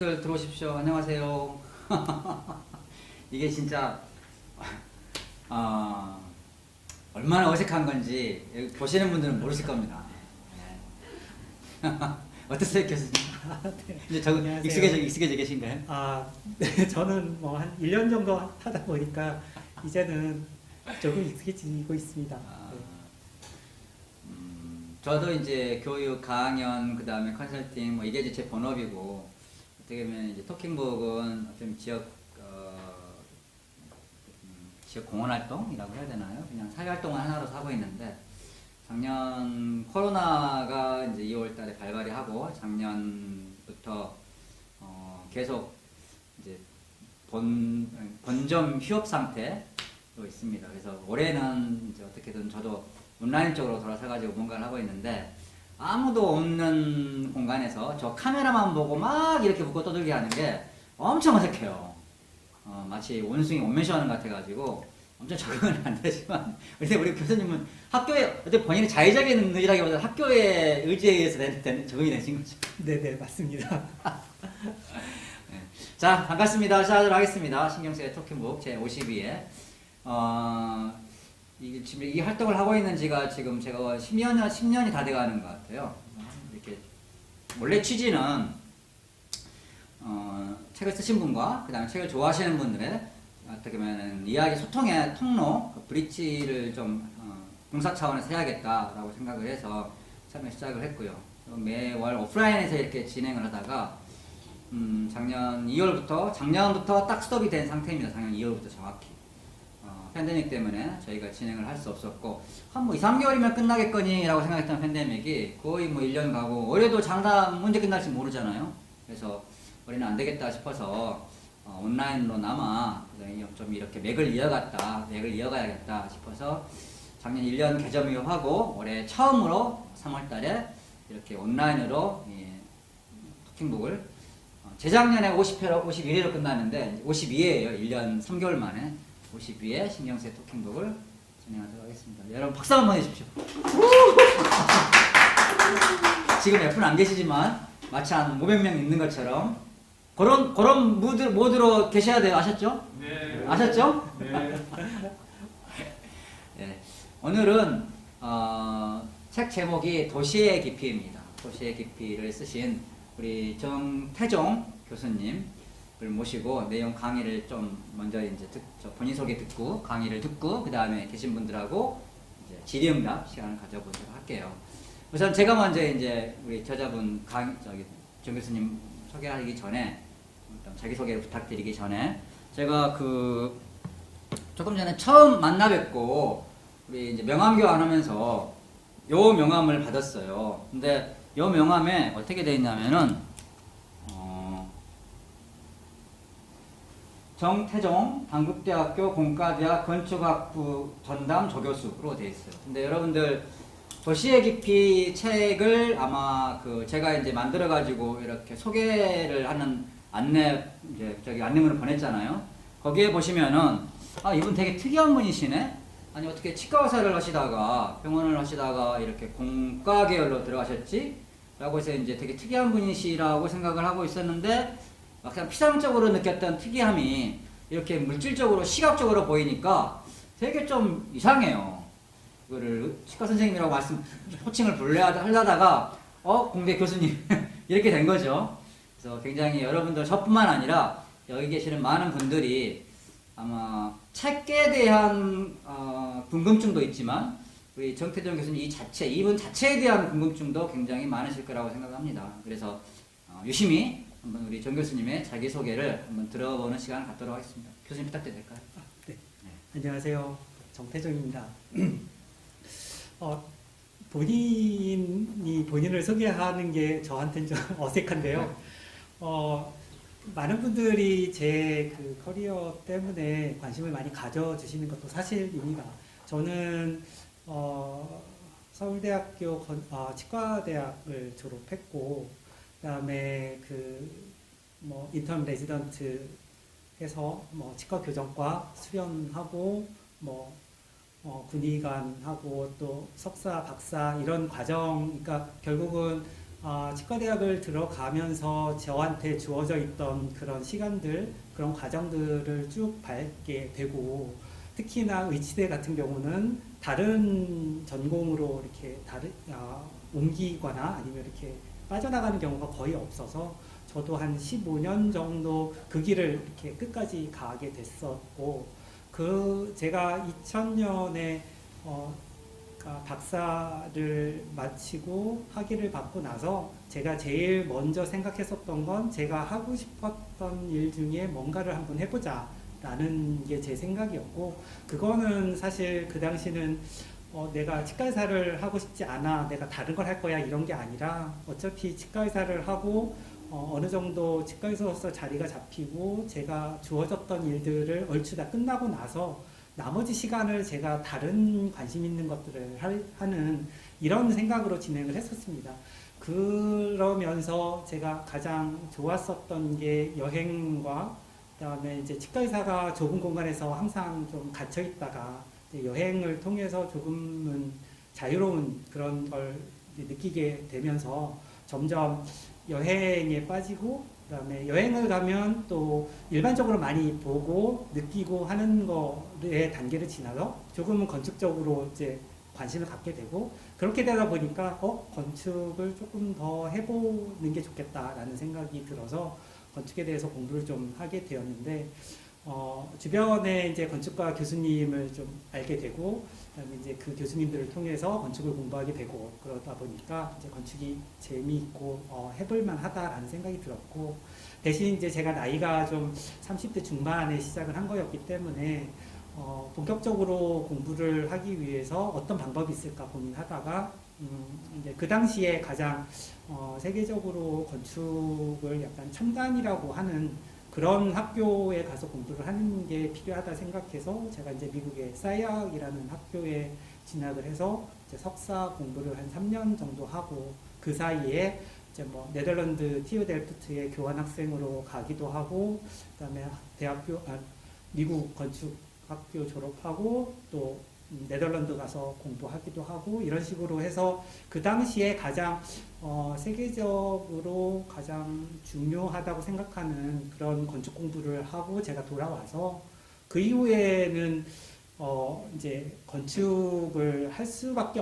들어오십시오. 안녕하세요. 이게 진짜 얼마나 어색한 건지 여기 보시는 분들은 모르실 겁니다. 네. 어떠세요, 교수님? 네. 이제 적응 안녕하세요. 익숙해져 계신가요? 네, 저는 뭐 한 1년 정도 하다 보니까 이제는 조금 익숙해지고 있습니다. 네. 저도 이제 교육, 강연, 그 다음에 컨설팅, 뭐 이게 이제 제 본업이고, 어떻게 보면 이제 토킹북은 좀 지역 공헌 활동이라고 해야 되나요? 그냥 사회 활동을 하나로 하고 있는데, 작년 코로나가 이제 2월 달에 발발이 하고, 작년부터 계속 이제 본점 휴업 상태로 있습니다. 그래서 올해는 이제 어떻게든 저도 온라인 쪽으로 돌아서가지고 뭔가를 하고 있는데, 아무도 없는 공간에서 저 카메라만 보고 막 이렇게 웃고 떠들게 하는 게 엄청 어색해요. 마치 원숭이 원맨쇼 하는 것 같아가지고 엄청 적응은 안 되지만, 근데 우리 교수님은 학교에, 어떻게 본인이 자의적인 의지라기보다 학교의 의지에 의해서 적응이 되신 거죠? 네네, 맞습니다. 네. 자, 반갑습니다. 시작하도록 하겠습니다. 신경쓰의 토킹북 제 52회. 지금 이 활동을 하고 있는 지가 지금 제가 10년이 다 돼가는 것 같아요. 이렇게 원래 취지는 책을 쓰신 분과 그 다음에 책을 좋아하시는 분들의 어떻게 보면 이야기 소통의 통로, 그 브릿지를 좀 봉사 차원에서 해야겠다라고 생각을 해서 처음에 시작을 했고요. 매월 오프라인에서 이렇게 진행을 하다가 작년 2월부터 작년부터 딱 스톱이 된 상태입니다. 작년 2월부터 정확히. 팬데믹 때문에 저희가 진행을 할 수 없었고, 한 뭐 2, 3개월이면 끝나겠거니 라고 생각했던 팬데믹이 거의 뭐 1년 가고, 올해도 장담 언제 끝날지 모르잖아요. 그래서 올해는 안 되겠다 싶어서 온라인로나마 좀 이렇게 맥을 이어가야겠다 싶어서 작년 1년 개점이하고 올해 처음으로 3월 달에 이렇게 온라인으로 토킹북을 재작년에 50회로 51회로 끝났는데 52회예요. 1년 3개월 만에 52회 신경쓰의 토킹북을 진행하도록 하겠습니다. 여러분 박수 한번 해주십시오. 지금 옆은 안 계시지만 마치 한 500명 있는 것처럼 그런 모드로 계셔야 돼요. 아셨죠? 네. 아셨죠? 네. 네. 오늘은 책 제목이 도시의 깊이입니다. 도시의 깊이를 쓰신 우리 정태종 교수님 모시고 내용 강의를 좀 먼저 이제 본인 소개 듣고 강의를 듣고 그 다음에 계신 분들하고 이제 질의응답 시간을 가져보도록 할게요. 우선 제가 먼저 이제 우리 저자분 정 교수님 소개하기 전에 일단 자기 소개를 부탁드리기 전에 제가 조금 전에 처음 만나 뵙고 우리 이제 명함 교환하면서 요 명함을 받았어요. 근데 요 명함에 어떻게 되어 있냐면은 정태종 한국대학교 공과대학 건축학부 전담 조교수로 되어 있어요. 근데 여러분들 도시의 깊이 책을 아마 제가 이제 만들어 가지고 이렇게 소개를 하는 안내문을 보냈잖아요. 거기에 보시면은 이분 되게 특이한 분이시네. 아니 어떻게 치과 의사를 하시다가 병원을 하시다가 이렇게 공과 계열로 들어가셨지? 라고 해서 이제 되게 특이한 분이시라고 생각을 하고 있었는데 막상 피상적으로 느꼈던 특이함이 이렇게 물질적으로 시각적으로 보이니까 되게 좀 이상해요. 이거를 치과 선생님이라고 호칭을 하려다가 공대 교수님 이렇게 된 거죠. 그래서 굉장히 여러분들 저뿐만 아니라 여기 계시는 많은 분들이 아마 책에 대한 궁금증도 있지만 우리 정태종 교수님 이분 자체에 대한 궁금증도 굉장히 많으실 거라고 생각합니다. 그래서 유심히 한번 우리 정 교수님의 자기소개를 한번 들어보는 시간을 갖도록 하겠습니다. 교수님 부탁드려도 될까요? 네. 안녕하세요. 정태종입니다. 본인이 본인을 소개하는 게 저한테는 좀 어색한데요. 많은 분들이 제 커리어 때문에 관심을 많이 가져주시는 것도 사실입니다. 저는 서울대학교 치과대학을 졸업했고, 그다음에 인턴 레지던트 해서 치과 교정과 수련하고 군의관하고 또 석사, 박사 이런 과정, 그러니까 결국은 치과대학을 들어가면서 저한테 주어져 있던 그런 시간들, 그런 과정들을 쭉 밟게 되고, 특히나 의치대 같은 경우는 다른 전공으로 이렇게 옮기거나 아니면 이렇게 빠져나가는 경우가 거의 없어서 저도 한 15년 정도 그 길을 이렇게 끝까지 가게 됐었고, 제가 2000년에 박사를 마치고 학위를 받고 나서 제가 제일 먼저 생각했었던 건 제가 하고 싶었던 일 중에 뭔가를 한번 해보자 라는 게 제 생각이었고, 그거는 사실 그 당시는 내가 치과의사를 하고 싶지 않아, 내가 다른 걸 할 거야 이런 게 아니라 어차피 치과의사를 하고 어느 정도 치과의사로서 자리가 잡히고 제가 주어졌던 일들을 얼추 다 끝나고 나서 나머지 시간을 제가 다른 관심 있는 것들을 하는 이런 생각으로 진행을 했었습니다. 그러면서 제가 가장 좋았었던 게 여행과 그다음에 이제 치과의사가 좁은 공간에서 항상 좀 갇혀 있다가 여행을 통해서 조금은 자유로운 그런 걸 느끼게 되면서 점점 여행에 빠지고, 그다음에 여행을 가면 또 일반적으로 많이 보고 느끼고 하는 거의 단계를 지나서 조금은 건축적으로 이제 관심을 갖게 되고, 그렇게 되다 보니까 건축을 조금 더 해보는 게 좋겠다라는 생각이 들어서 건축에 대해서 공부를 좀 하게 되었는데, 주변에 이제 건축가 교수님을 좀 알게 되고, 그다음에 이제 그 교수님들을 통해서 건축을 공부하게 되고, 그러다 보니까 이제 건축이 재미있고 해볼만 하다라는 생각이 들었고, 대신 이제 제가 나이가 좀 30대 중반에 시작을 한 거였기 때문에 본격적으로 공부를 하기 위해서 어떤 방법이 있을까 고민하다가 이제 그 당시에 가장 세계적으로 건축을 약간 첨단이라고 하는 그런 학교에 가서 공부를 하는 게 필요하다 생각해서 제가 이제 미국의 사이학이라는 학교에 진학을 해서 이제 석사 공부를 한 3년 정도 하고, 그 사이에 이제 뭐 네덜란드 TU 델프트에 교환 학생으로 가기도 하고, 그다음에 미국 건축학교 졸업하고 또 네덜란드 가서 공부하기도 하고, 이런 식으로 해서 그 당시에 가장 세계적으로 가장 중요하다고 생각하는 그런 건축 공부를 하고 제가 돌아와서 그 이후에는 이제 건축을 할 수밖에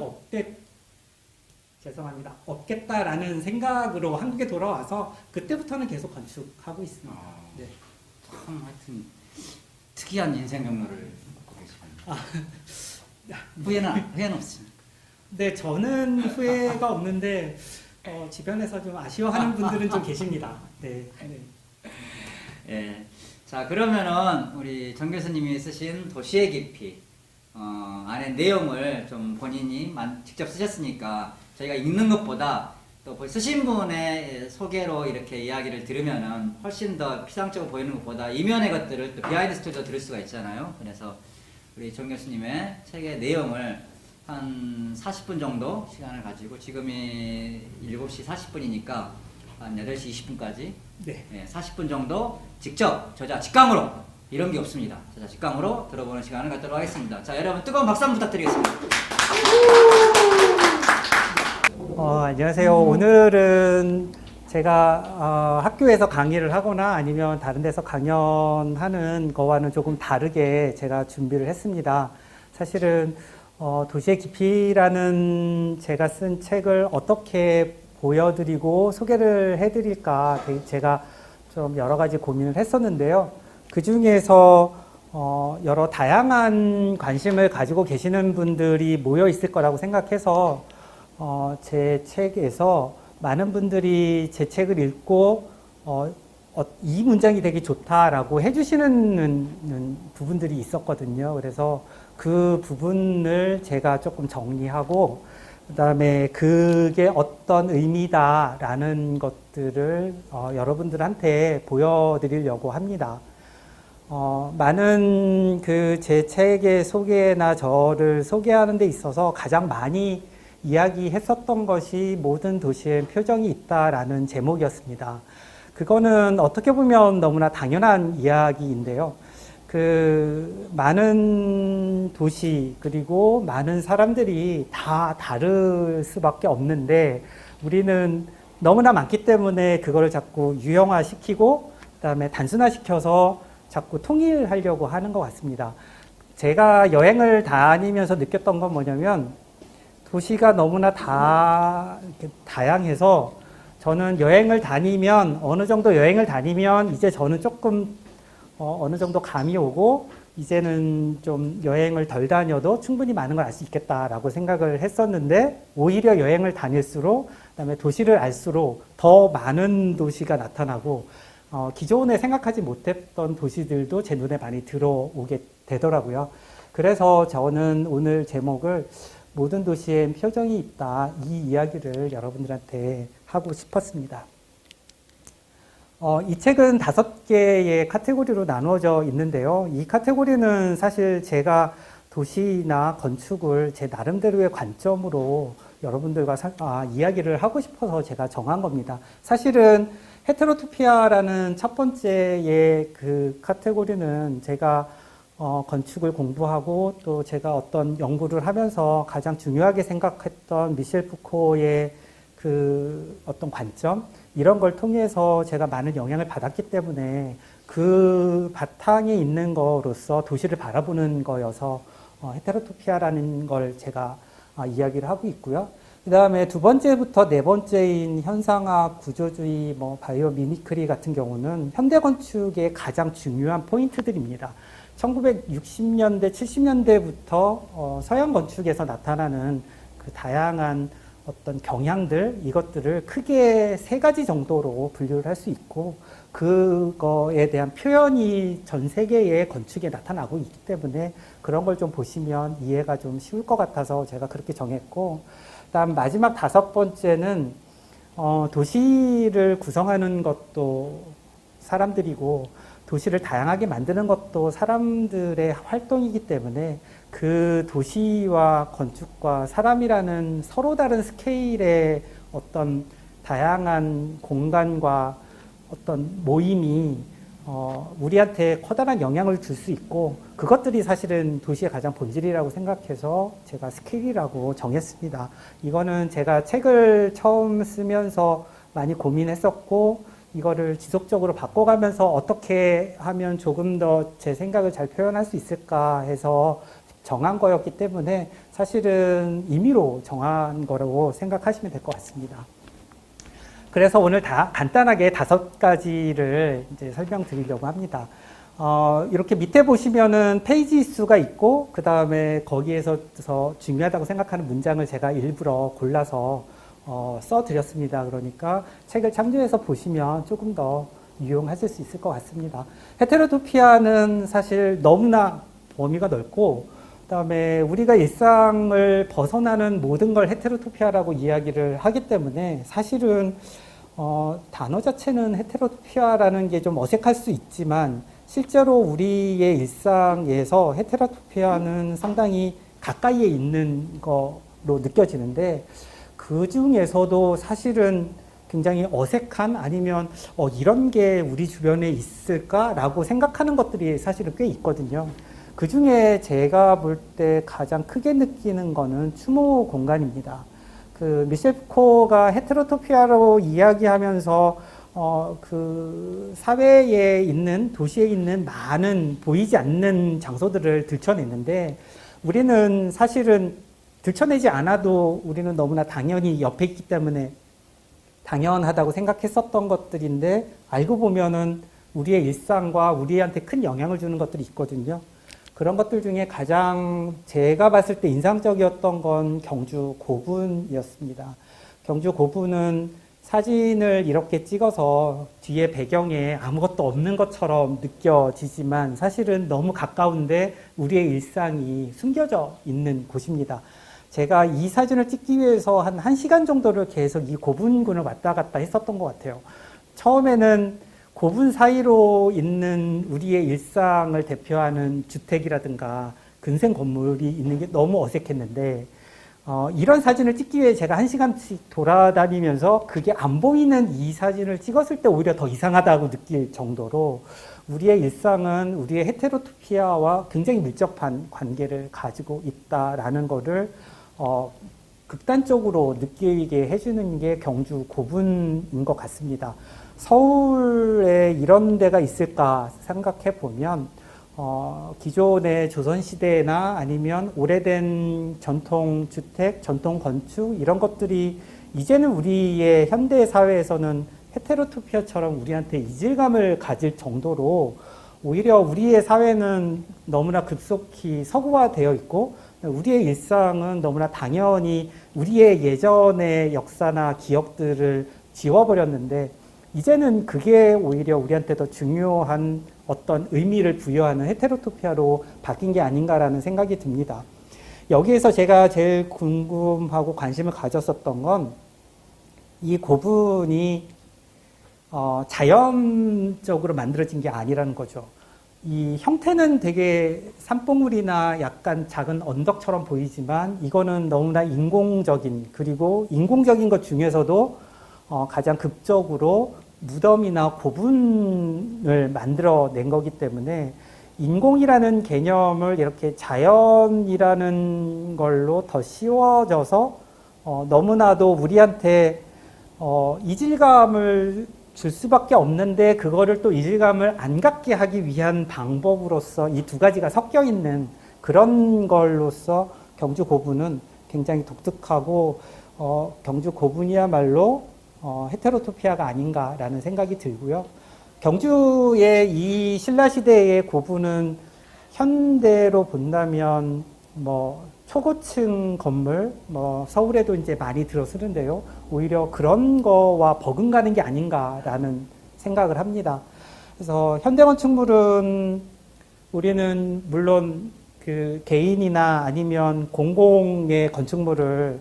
없겠다라는 생각으로 한국에 돌아와서 그때부터는 계속 건축하고 있습니다. 네. 참 하여튼 특이한 인생 경로를 갖고 계십니다. 후회는 없습니다. 네, 저는 후회가 없는데 주변에서 좀 아쉬워하는 분들은 좀 계십니다. 네. 네. 예. 자, 그러면은 우리 정 교수님이 쓰신 도시의 깊이 안에 내용을 좀 본인이 직접 쓰셨으니까 저희가 읽는 것보다 또 쓰신 분의 소개로 이렇게 이야기를 들으면은 훨씬 더 피상적으로 보이는 것보다 이면의 것들을 또 비하인드 스토리도 들을 수가 있잖아요. 그래서 우리 정 교수님의 책의 내용을 한 40분 정도 시간을 가지고, 지금이 7시 40분이니까 한 8시 20분까지 네. 40분 정도 직접 저자 직강으로, 이런 게 없습니다. 저자 직강으로 들어보는 시간을 갖도록 하겠습니다. 자, 여러분 뜨거운 박수 한번 부탁드리겠습니다. 안녕하세요. 오늘은 제가 학교에서 강의를 하거나 아니면 다른 데서 강연하는 거와는 조금 다르게 제가 준비를 했습니다. 사실은 도시의 깊이라는 제가 쓴 책을 어떻게 보여드리고 소개를 해드릴까 제가 좀 여러 가지 고민을 했었는데요. 그 중에서 여러 다양한 관심을 가지고 계시는 분들이 모여 있을 거라고 생각해서 제 책에서 많은 분들이 제 책을 읽고 이 문장이 되게 좋다라고 해주시는 부분들이 있었거든요. 그래서 그 부분을 제가 조금 정리하고, 그 다음에 그게 어떤 의미다라는 것들을 여러분들한테 보여드리려고 합니다. 많은 제 책의 소개나 저를 소개하는 데 있어서 가장 많이 이야기했었던 것이 모든 도시엔 표정이 있다라는 제목이었습니다. 그거는 어떻게 보면 너무나 당연한 이야기인데요. 많은 도시 그리고 많은 사람들이 다 다를 수밖에 없는데, 우리는 너무나 많기 때문에 그거를 자꾸 유형화시키고 그다음에 단순화시켜서 자꾸 통일하려고 하는 것 같습니다. 제가 여행을 다니면서 느꼈던 건 뭐냐면 도시가 너무나 다양해서 저는 여행을 다니면 어느 정도 여행을 다니면 이제 저는 조금 어느 정도 감이 오고 이제는 좀 여행을 덜 다녀도 충분히 많은 걸 알 수 있겠다라고 생각을 했었는데 오히려 여행을 다닐수록 그다음에 도시를 알수록 더 많은 도시가 나타나고 기존에 생각하지 못했던 도시들도 제 눈에 많이 들어오게 되더라고요. 그래서 저는 오늘 제목을 모든 도시엔 표정이 있다 이 이야기를 여러분들한테 하고 싶었습니다. 이 책은 5개의 카테고리로 나누어져 있는데요. 이 카테고리는 사실 제가 도시나 건축을 제 나름대로의 관점으로 여러분들과 이야기를 하고 싶어서 제가 정한 겁니다. 사실은 헤테로토피아라는 첫 번째의 그 카테고리는 제가 건축을 공부하고 또 제가 어떤 연구를 하면서 가장 중요하게 생각했던 미셸 푸코의 그 어떤 관점 이런 걸 통해서 제가 많은 영향을 받았기 때문에 그 바탕에 있는 거로서 도시를 바라보는 거여서 헤테로토피아라는 걸 제가 이야기를 하고 있고요. 그 다음에 두 번째부터 네 번째인 현상학, 구조주의, 바이오 미미크리 같은 경우는 현대 건축의 가장 중요한 포인트들입니다. 1960년대, 70년대부터 서양 건축에서 나타나는 그 다양한 어떤 경향들, 이것들을 크게 3가지 정도로 분류를 할 수 있고, 그거에 대한 표현이 전 세계의 건축에 나타나고 있기 때문에 그런 걸 좀 보시면 이해가 좀 쉬울 것 같아서 제가 그렇게 정했고, 그다음 마지막 5번째는 도시를 구성하는 것도 사람들이고 도시를 다양하게 만드는 것도 사람들의 활동이기 때문에 그 도시와 건축과 사람이라는 서로 다른 스케일의 어떤 다양한 공간과 어떤 모임이 우리한테 커다란 영향을 줄 수 있고 그것들이 사실은 도시의 가장 본질이라고 생각해서 제가 스케일이라고 정했습니다. 이거는 제가 책을 처음 쓰면서 많이 고민했었고 이거를 지속적으로 바꿔가면서 어떻게 하면 조금 더 제 생각을 잘 표현할 수 있을까 해서 정한 거였기 때문에 사실은 임의로 정한 거라고 생각하시면 될 것 같습니다. 그래서 오늘 간단하게 5가지를 이제 설명드리려고 합니다. 이렇게 밑에 보시면은 페이지 수가 있고, 그 다음에 거기에서 중요하다고 생각하는 문장을 제가 일부러 골라서 써드렸습니다. 그러니까 책을 참조해서 보시면 조금 더 유용하실 수 있을 것 같습니다. 헤테로토피아는 사실 너무나 범위가 넓고, 그 다음에 우리가 일상을 벗어나는 모든 걸 헤테로토피아라고 이야기를 하기 때문에 사실은 단어 자체는 헤테로토피아라는 게 좀 어색할 수 있지만 실제로 우리의 일상에서 헤테로토피아는 상당히 가까이에 있는 거로 느껴지는데 그 중에서도 사실은 굉장히 어색한 아니면 이런 게 우리 주변에 있을까라고 생각하는 것들이 사실은 꽤 있거든요. 그 중에 제가 볼 때 가장 크게 느끼는 거는 추모 공간입니다. 그 미셸 푸코가 헤테로토피아로 이야기하면서 그 사회에 있는 도시에 있는 많은 보이지 않는 장소들을 들춰냈는데 우리는 사실은 들춰내지 않아도 우리는 너무나 당연히 옆에 있기 때문에 당연하다고 생각했었던 것들인데 알고 보면은 우리의 일상과 우리한테 큰 영향을 주는 것들이 있거든요. 그런 것들 중에 가장 제가 봤을 때 인상적이었던 건 경주 고분이었습니다. 경주 고분은 사진을 이렇게 찍어서 뒤에 배경에 아무것도 없는 것처럼 느껴지지만 사실은 너무 가까운데 우리의 일상이 숨겨져 있는 곳입니다. 제가 이 사진을 찍기 위해서 한 1시간 정도를 계속 이 고분군을 왔다 갔다 했었던 것 같아요. 처음에는 고분 사이로 있는 우리의 일상을 대표하는 주택이라든가 근생 건물이 있는 게 너무 어색했는데 이런 사진을 찍기 위해 제가 1시간씩 돌아다니면서 그게 안 보이는 이 사진을 찍었을 때 오히려 더 이상하다고 느낄 정도로 우리의 일상은 우리의 헤테로토피아와 굉장히 밀접한 관계를 가지고 있다라는 거를 극단적으로 느끼게 해주는 게 경주 고분인 것 같습니다. 서울에 이런 데가 있을까 생각해 보면 기존의 조선시대나 아니면 오래된 전통주택, 전통건축 이런 것들이 이제는 우리의 현대 사회에서는 헤테로토피아처럼 우리한테 이질감을 가질 정도로 오히려 우리의 사회는 너무나 급속히 서구화되어 있고 우리의 일상은 너무나 당연히 우리의 예전의 역사나 기억들을 지워버렸는데 이제는 그게 오히려 우리한테 더 중요한 어떤 의미를 부여하는 헤테로토피아로 바뀐 게 아닌가라는 생각이 듭니다. 여기에서 제가 제일 궁금하고 관심을 가졌었던 건 이 고분이 자연적으로 만들어진 게 아니라는 거죠. 이 형태는 되게 산봉우리나 약간 작은 언덕처럼 보이지만 이거는 너무나 인공적인 그리고 인공적인 것 중에서도 가장 극적으로 무덤이나 고분을 만들어낸 거기 때문에 인공이라는 개념을 이렇게 자연이라는 걸로 더 씌워져서 너무나도 우리한테 이질감을 줄 수밖에 없는데 그거를 또 이질감을 안 갖게 하기 위한 방법으로서 이 두 가지가 섞여 있는 그런 걸로서 경주 고분은 굉장히 독특하고 경주 고분이야말로 헤테로토피아가 아닌가라는 생각이 들고요. 경주의 이 신라시대의 고분은 현대로 본다면 뭐 초고층 건물, 뭐 서울에도 이제 많이 들어서는데요. 오히려 그런 거와 버금가는 게 아닌가라는 생각을 합니다. 그래서 현대건축물은 우리는 물론 그 개인이나 아니면 공공의 건축물을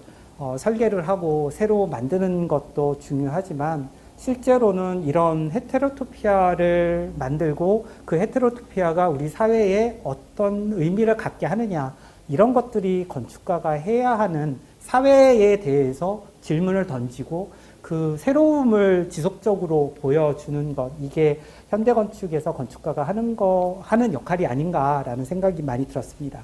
설계를 하고 새로 만드는 것도 중요하지만 실제로는 이런 헤테로토피아를 만들고 그 헤테로토피아가 우리 사회에 어떤 의미를 갖게 하느냐 이런 것들이 건축가가 해야 하는 사회에 대해서 질문을 던지고 그 새로움을 지속적으로 보여주는 것 이게 현대건축에서 건축가가 하는 역할이 아닌가라는 생각이 많이 들었습니다.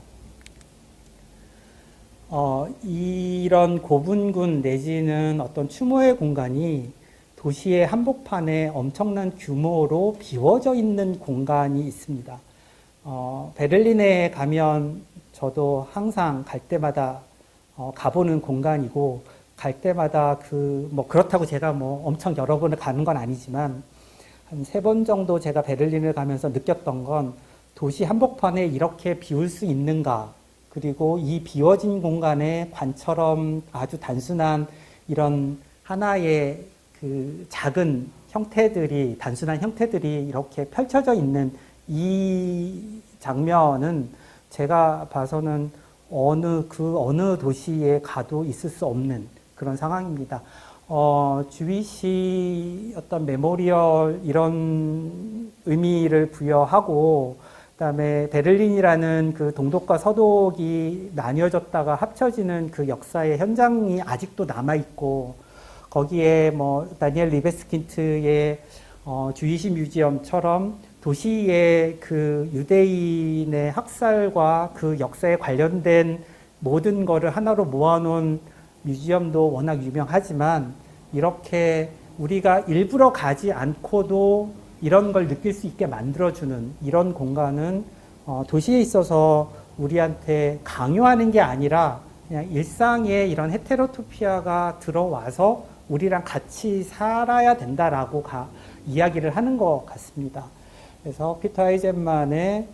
이런 고분군 내지는 어떤 추모의 공간이 도시의 한복판에 엄청난 규모로 비워져 있는 공간이 있습니다. 베를린에 가면 저도 항상 갈 때마다 가보는 공간이고 갈 때마다 뭐 그렇다고 제가 뭐 엄청 여러 번을 가는 건 아니지만 한 3번 정도 제가 베를린을 가면서 느꼈던 건 도시 한복판에 이렇게 비울 수 있는가 그리고 이 비워진 공간에 관처럼 아주 단순한 이런 하나의 그 작은 형태들이 단순한 형태들이 이렇게 펼쳐져 있는 이 장면은 제가 봐서는 어느 도시에 가도 있을 수 없는 그런 상황입니다. 주위시 어떤 메모리얼 이런 의미를 부여하고 그다음에 베를린이라는 그 동독과 서독이 나뉘어졌다가 합쳐지는 그 역사의 현장이 아직도 남아 있고 거기에 뭐 다니엘 리베스킨트의 주이시 뮤지엄처럼 도시의 그 유대인의 학살과 그 역사에 관련된 모든 거를 하나로 모아놓은 뮤지엄도 워낙 유명하지만 이렇게 우리가 일부러 가지 않고도 이런 걸 느낄 수 있게 만들어주는 이런 공간은 도시에 있어서 우리한테 강요하는 게 아니라 그냥 일상에 이런 헤테로토피아가 들어와서 우리랑 같이 살아야 된다라고 이야기를 하는 것 같습니다. 그래서 피터 아이젠만의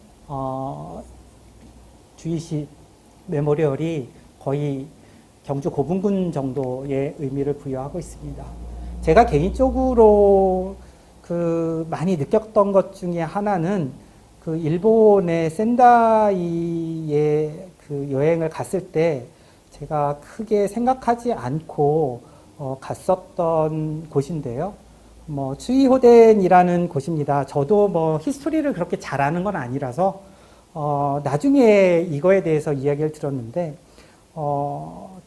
주이시 메모리얼이 거의 경주 고분군 정도의 의미를 부여하고 있습니다. 제가 개인적으로 많이 느꼈던 것 중에 하나는 그 일본의 센다이에 그 여행을 갔을 때 제가 크게 생각하지 않고 갔었던 곳인데요. 뭐 츠이호덴이라는 곳입니다. 저도 뭐 히스토리를 그렇게 잘 아는 건 아니라서 나중에 이거에 대해서 이야기를 들었는데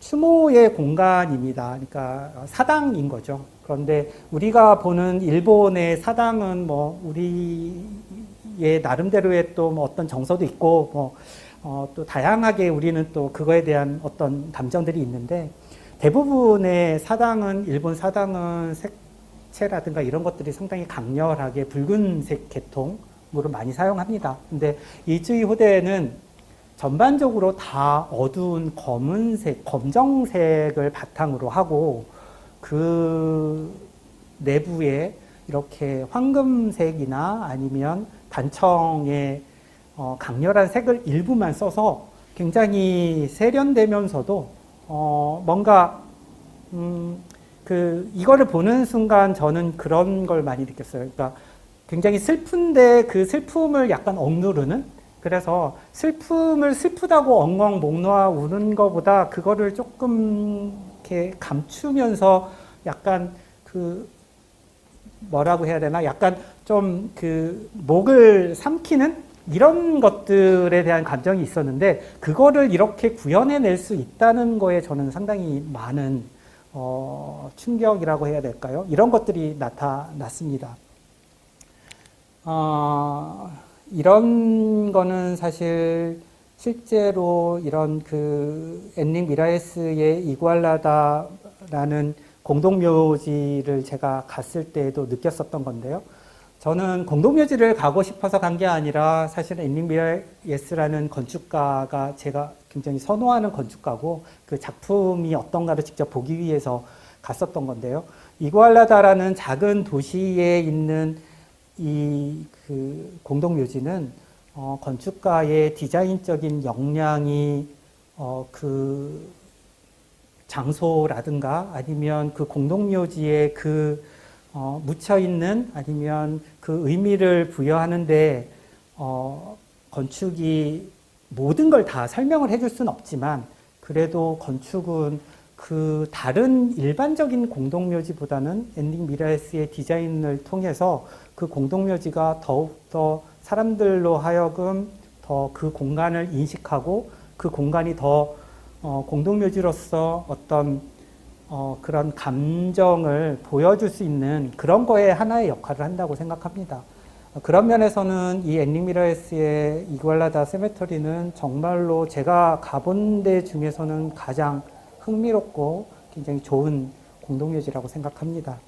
추모의 공간입니다. 그러니까 사당인 거죠. 그런데 우리가 보는 일본의 사당은 뭐 우리의 나름대로의 또 뭐 어떤 정서도 있고 또 다양하게 우리는 또 그거에 대한 어떤 감정들이 있는데 대부분의 사당은, 일본 사당은 색채라든가 이런 것들이 상당히 강렬하게 붉은색 계통으로 많이 사용합니다. 근데 이쯔이 호대는 전반적으로 다 어두운 검은색, 검정색을 바탕으로 하고 그 내부에 이렇게 황금색이나 아니면 단청의 강렬한 색을 일부만 써서 굉장히 세련되면서도 뭔가 이거를 보는 순간 저는 그런 걸 많이 느꼈어요. 그러니까 굉장히 슬픈데 그 슬픔을 약간 억누르는, 그래서 슬픔을 슬프다고 엉엉 목 놓아 우는 것보다 그거를 조금 이렇게 감추면서 약간 뭐라고 해야 되나? 약간 좀 목을 삼키는 이런 것들에 대한 감정이 있었는데, 그거를 이렇게 구현해낼 수 있다는 거에 저는 상당히 많은 충격이라고 해야 될까요? 이런 것들이 나타났습니다. 이런 거는 사실 실제로 이런 엔릭 미라에스의 이구알라다라는 공동묘지를 제가 갔을 때에도 느꼈었던 건데요. 저는 공동묘지를 가고 싶어서 간 게 아니라 사실 엔릭 미라에스라는 건축가가 제가 굉장히 선호하는 건축가고 그 작품이 어떤가를 직접 보기 위해서 갔었던 건데요. 이구알라다라는 작은 도시에 있는 이 공동묘지는 건축가의 디자인적인 역량이 장소라든가 아니면 그 공동묘지에 묻혀있는 아니면 그 의미를 부여하는데 건축이 모든 걸 다 설명을 해줄 수는 없지만, 그래도 건축은 다른 일반적인 공동묘지보다는 엔릭 미라에스의 디자인을 통해서 그 공동묘지가 더욱더 사람들로 하여금 더 그 공간을 인식하고 그 공간이 더 공동묘지로서 어떤 그런 감정을 보여줄 수 있는 그런 거에 하나의 역할을 한다고 생각합니다. 그런 면에서는 이 엔릭 미라에스의 이구알라다 세메터리는 정말로 제가 가본 데 중에서는 가장 흥미롭고 굉장히 좋은 공동묘지라고 생각합니다.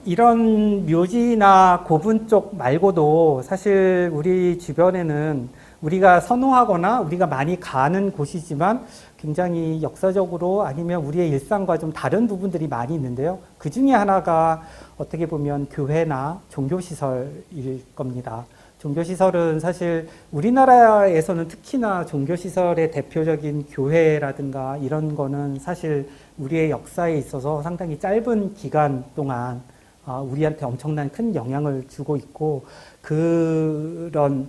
이런 묘지나 고분 쪽 말고도 사실 우리 주변에는 우리가 선호하거나 우리가 많이 가는 곳이지만 굉장히 역사적으로 아니면 우리의 일상과 좀 다른 부분들이 많이 있는데요. 그 중에 하나가 어떻게 보면 교회나 종교시설일 겁니다. 종교시설은 사실 우리나라에서는 특히나 종교시설의 대표적인 교회라든가 이런 거는 사실 우리의 역사에 있어서 상당히 짧은 기간 동안 우리한테 엄청난 큰 영향을 주고 있고, 그런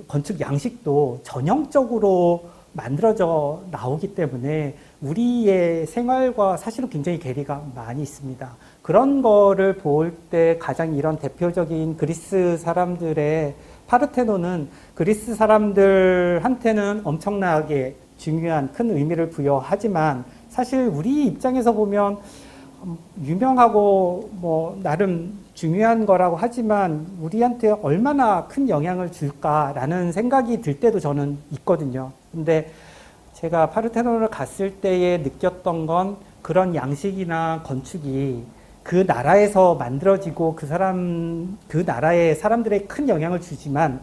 건축 양식도 전형적으로 만들어져 나오기 때문에 우리의 생활과 사실은 굉장히 괴리가 많이 있습니다. 그런 거를 볼 때 가장 이런 대표적인 그리스 사람들의 파르테논은 그리스 사람들한테는 엄청나게 중요한 큰 의미를 부여하지만, 사실 우리 입장에서 보면 유명하고 뭐 나름 중요한 거라고 하지만 우리한테 얼마나 큰 영향을 줄까라는 생각이 들 때도 저는 있거든요. 근데 제가 파르테논을 갔을 때에 느꼈던 건 그런 양식이나 건축이 그 나라에서 만들어지고 그 나라의 사람들의 큰 영향을 주지만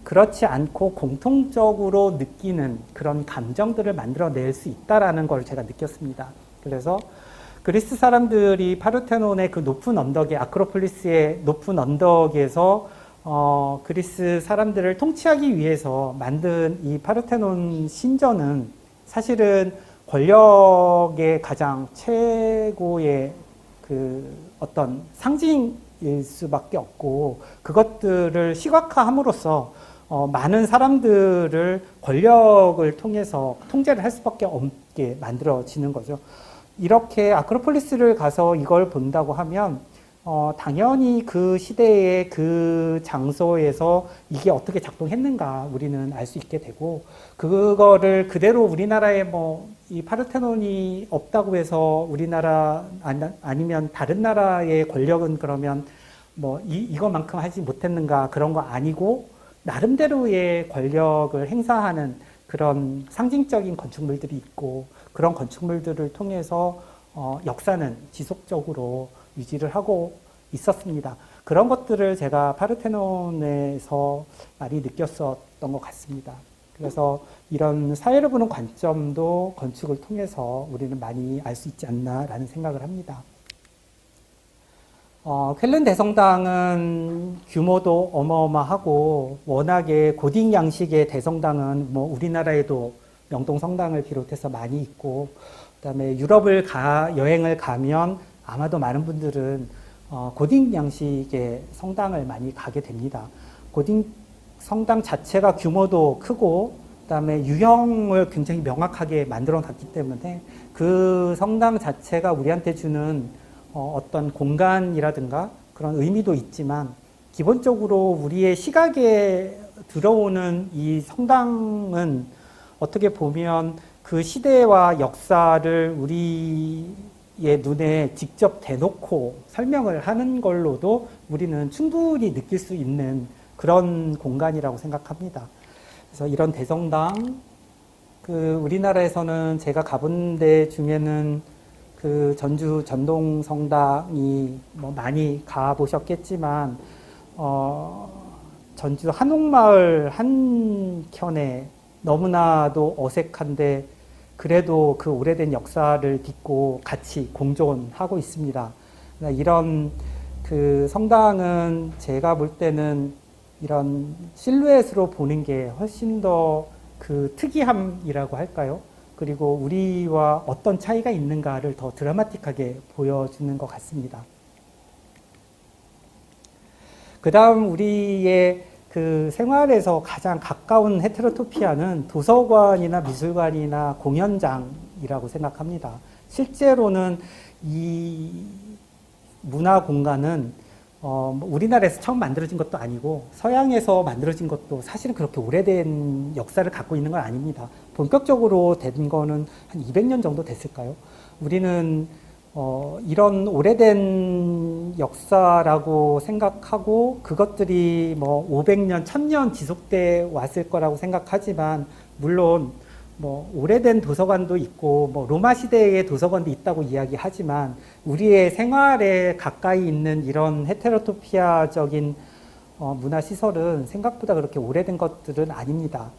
그렇지 않고 공통적으로 느끼는 그런 감정들을 만들어낼 수 있다라는 걸 제가 느꼈습니다. 그래서 그리스 사람들이 파르테논의 그 높은 언덕에, 아크로폴리스의 높은 언덕에서 그리스 사람들을 통치하기 위해서 만든 이 파르테논 신전은 사실은 권력의 가장 최고의 어떤 상징일 수밖에 없고, 그것들을 시각화함으로써 많은 사람들을 권력을 통해서 통제를 할 수밖에 없게 만들어지는 거죠. 이렇게 아크로폴리스를 가서 이걸 본다고 하면 당연히 그 시대의 그 장소에서 이게 어떻게 작동했는가 우리는 알 수 있게 되고, 그거를 그대로 우리나라에 이 파르테논이 없다고 해서 우리나라 아니면 다른 나라의 권력은 그러면 이거만큼 하지 못했는가, 그런 거 아니고 나름대로의 권력을 행사하는 그런 상징적인 건축물들이 있고 그런 건축물들을 통해서 역사는 지속적으로 유지를 하고 있었습니다. 그런 것들을 제가 파르테논에서 많이 느꼈었던 것 같습니다. 그래서 이런 사회를 보는 관점도 건축을 통해서 우리는 많이 알 수 있지 않나라는 생각을 합니다. 쾰른 대성당은 규모도 어마어마하고 워낙에 고딕 양식의 대성당은 뭐 우리나라에도 명동 성당을 비롯해서 많이 있고 그다음에 유럽을 여행을 가면 아마도 많은 분들은 고딕 양식의 성당을 많이 가게 됩니다. 고딕 성당 자체가 규모도 크고 그다음에 유형을 굉장히 명확하게 만들어 놨기 때문에 그 성당 자체가 우리한테 주는 어떤 공간이라든가 그런 의미도 있지만 기본적으로 우리의 시각에 들어오는 이 성당은 어떻게 보면 그 시대와 역사를 우리의 눈에 직접 대놓고 설명을 하는 걸로도 우리는 충분히 느낄 수 있는 그런 공간이라고 생각합니다. 그래서 이런 대성당, 우리나라에서는 제가 가본 데 중에는 그 전주 전동성당이 뭐 많이 가보셨겠지만, 전주 한옥마을 한켠에 너무나도 어색한데 그래도 그 오래된 역사를 딛고 같이 공존하고 있습니다. 이런 그 성당은 제가 볼 때는 이런 실루엣으로 보는 게 훨씬 더 그 특이함이라고 할까요? 그리고 우리와 어떤 차이가 있는가를 더 드라마틱하게 보여주는 것 같습니다. 그 다음 우리의 그 생활에서 가장 가까운 헤테로토피아는 도서관이나 미술관이나 공연장이라고 생각합니다. 실제로는 이 문화 공간은 우리나라에서 처음 만들어진 것도 아니고 서양에서 만들어진 것도 사실은 그렇게 오래된 역사를 갖고 있는 건 아닙니다. 본격적으로 된 거는 한 200년 정도 됐을까요? 우리는 이런 오래된 역사라고 생각하고 그것들이 뭐 500년, 1000년 지속돼 왔을 거라고 생각하지만 물론 뭐 오래된 도서관도 있고 뭐 로마 시대의 도서관도 있다고 이야기하지만 우리의 생활에 가까이 있는 이런 헤테로토피아적인 문화시설은 생각보다 그렇게 오래된 것들은 아닙니다.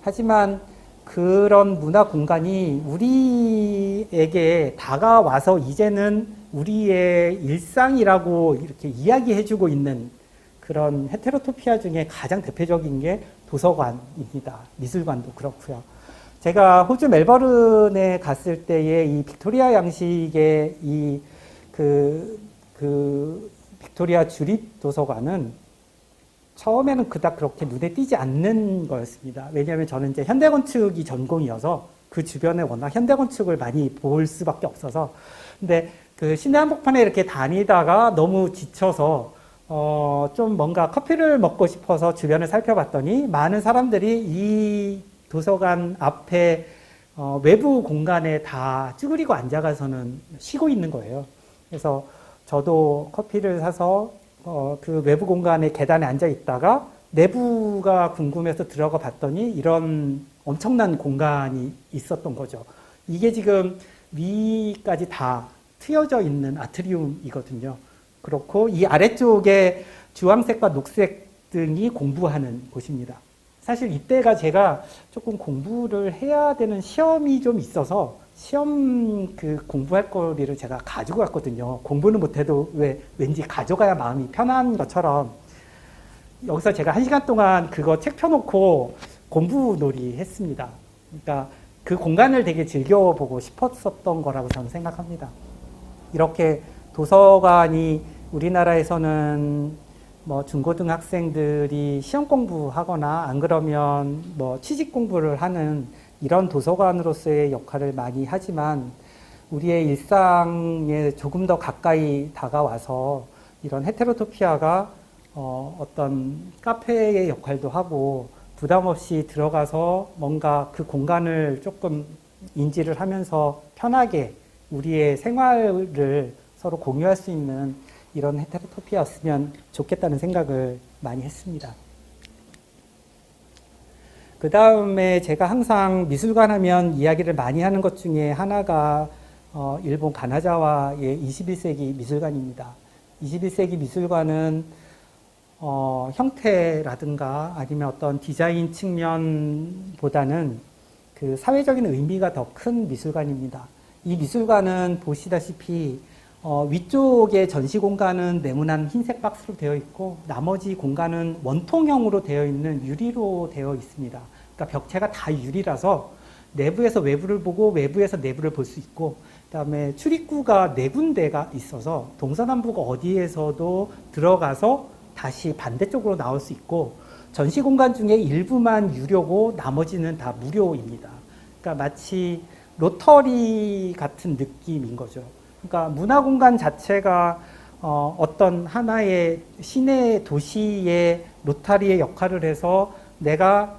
하지만 그런 문화 공간이 우리에게 다가와서 이제는 우리의 일상이라고 이렇게 이야기해주고 있는 그런 헤테로토피아 중에 가장 대표적인 게 도서관입니다. 미술관도 그렇고요. 제가 호주 멜버른에 갔을 때에 이 빅토리아 양식의 빅토리아 주립 도서관은 처음에는 그닥 그렇게 눈에 띄지 않는 거였습니다. 왜냐하면 저는 이제 현대건축이 전공이어서 그 주변에 워낙 현대건축을 많이 볼 수밖에 없어서. 근데 그 시내 한복판에 이렇게 다니다가 너무 지쳐서 좀 뭔가 커피를 먹고 싶어서 주변을 살펴봤더니 많은 사람들이 이 도서관 앞에 외부 공간에 다 쭈그리고 앉아가서는 쉬고 있는 거예요. 그래서 저도 커피를 사서 그 외부 공간에 계단에 앉아 있다가 내부가 궁금해서 들어가 봤더니 이런 엄청난 공간이 있었던 거죠. 이게 지금 위까지 다 트여져 있는 아트리움이거든요. 그렇고 이 아래쪽에 주황색과 녹색 등이 공부하는 곳입니다. 사실 이때가 제가 조금 공부를 해야 되는 시험이 좀 있어서 시험 그 공부할 거리를 제가 가지고 갔거든요. 공부는 못해도 왠지 가져가야 마음이 편한 것처럼 여기서 제가 1시간 동안 그거 책 펴놓고 공부 놀이 했습니다. 그러니까 그 공간을 되게 즐겨보고 싶었었던 거라고 저는 생각합니다. 이렇게 도서관이 우리나라에서는 뭐 중고등학생들이 시험 공부하거나 안 그러면 뭐 취직 공부를 하는 이런 도서관으로서의 역할을 많이 하지만 우리의 일상에 조금 더 가까이 다가와서 이런 헤테로토피아가 어떤 카페의 역할도 하고 부담 없이 들어가서 뭔가 그 공간을 조금 인지를 하면서 편하게 우리의 생활을 서로 공유할 수 있는 이런 헤테로토피아였으면 좋겠다는 생각을 많이 했습니다. 그 다음에 제가 항상 미술관 하면 이야기를 많이 하는 것 중에 하나가 일본 가나자와의 21세기 미술관입니다. 21세기 미술관은 형태라든가 아니면 어떤 디자인 측면보다는 그 사회적인 의미가 더 큰 미술관입니다. 이 미술관은 보시다시피 위쪽에 전시 공간은 네모난 흰색 박스로 되어 있고 나머지 공간은 원통형으로 되어 있는 유리로 되어 있습니다. 그러니까 벽체가 다 유리라서 내부에서 외부를 보고 외부에서 내부를 볼 수 있고 그다음에 출입구가 네 군데가 있어서 동서남북 어디에서도 들어가서 다시 반대쪽으로 나올 수 있고 전시 공간 중에 일부만 유료고 나머지는 다 무료입니다. 그러니까 마치 로터리 같은 느낌인 거죠. 그러니까 문화 공간 자체가 어떤 하나의 시내 도시의 로타리의 역할을 해서 내가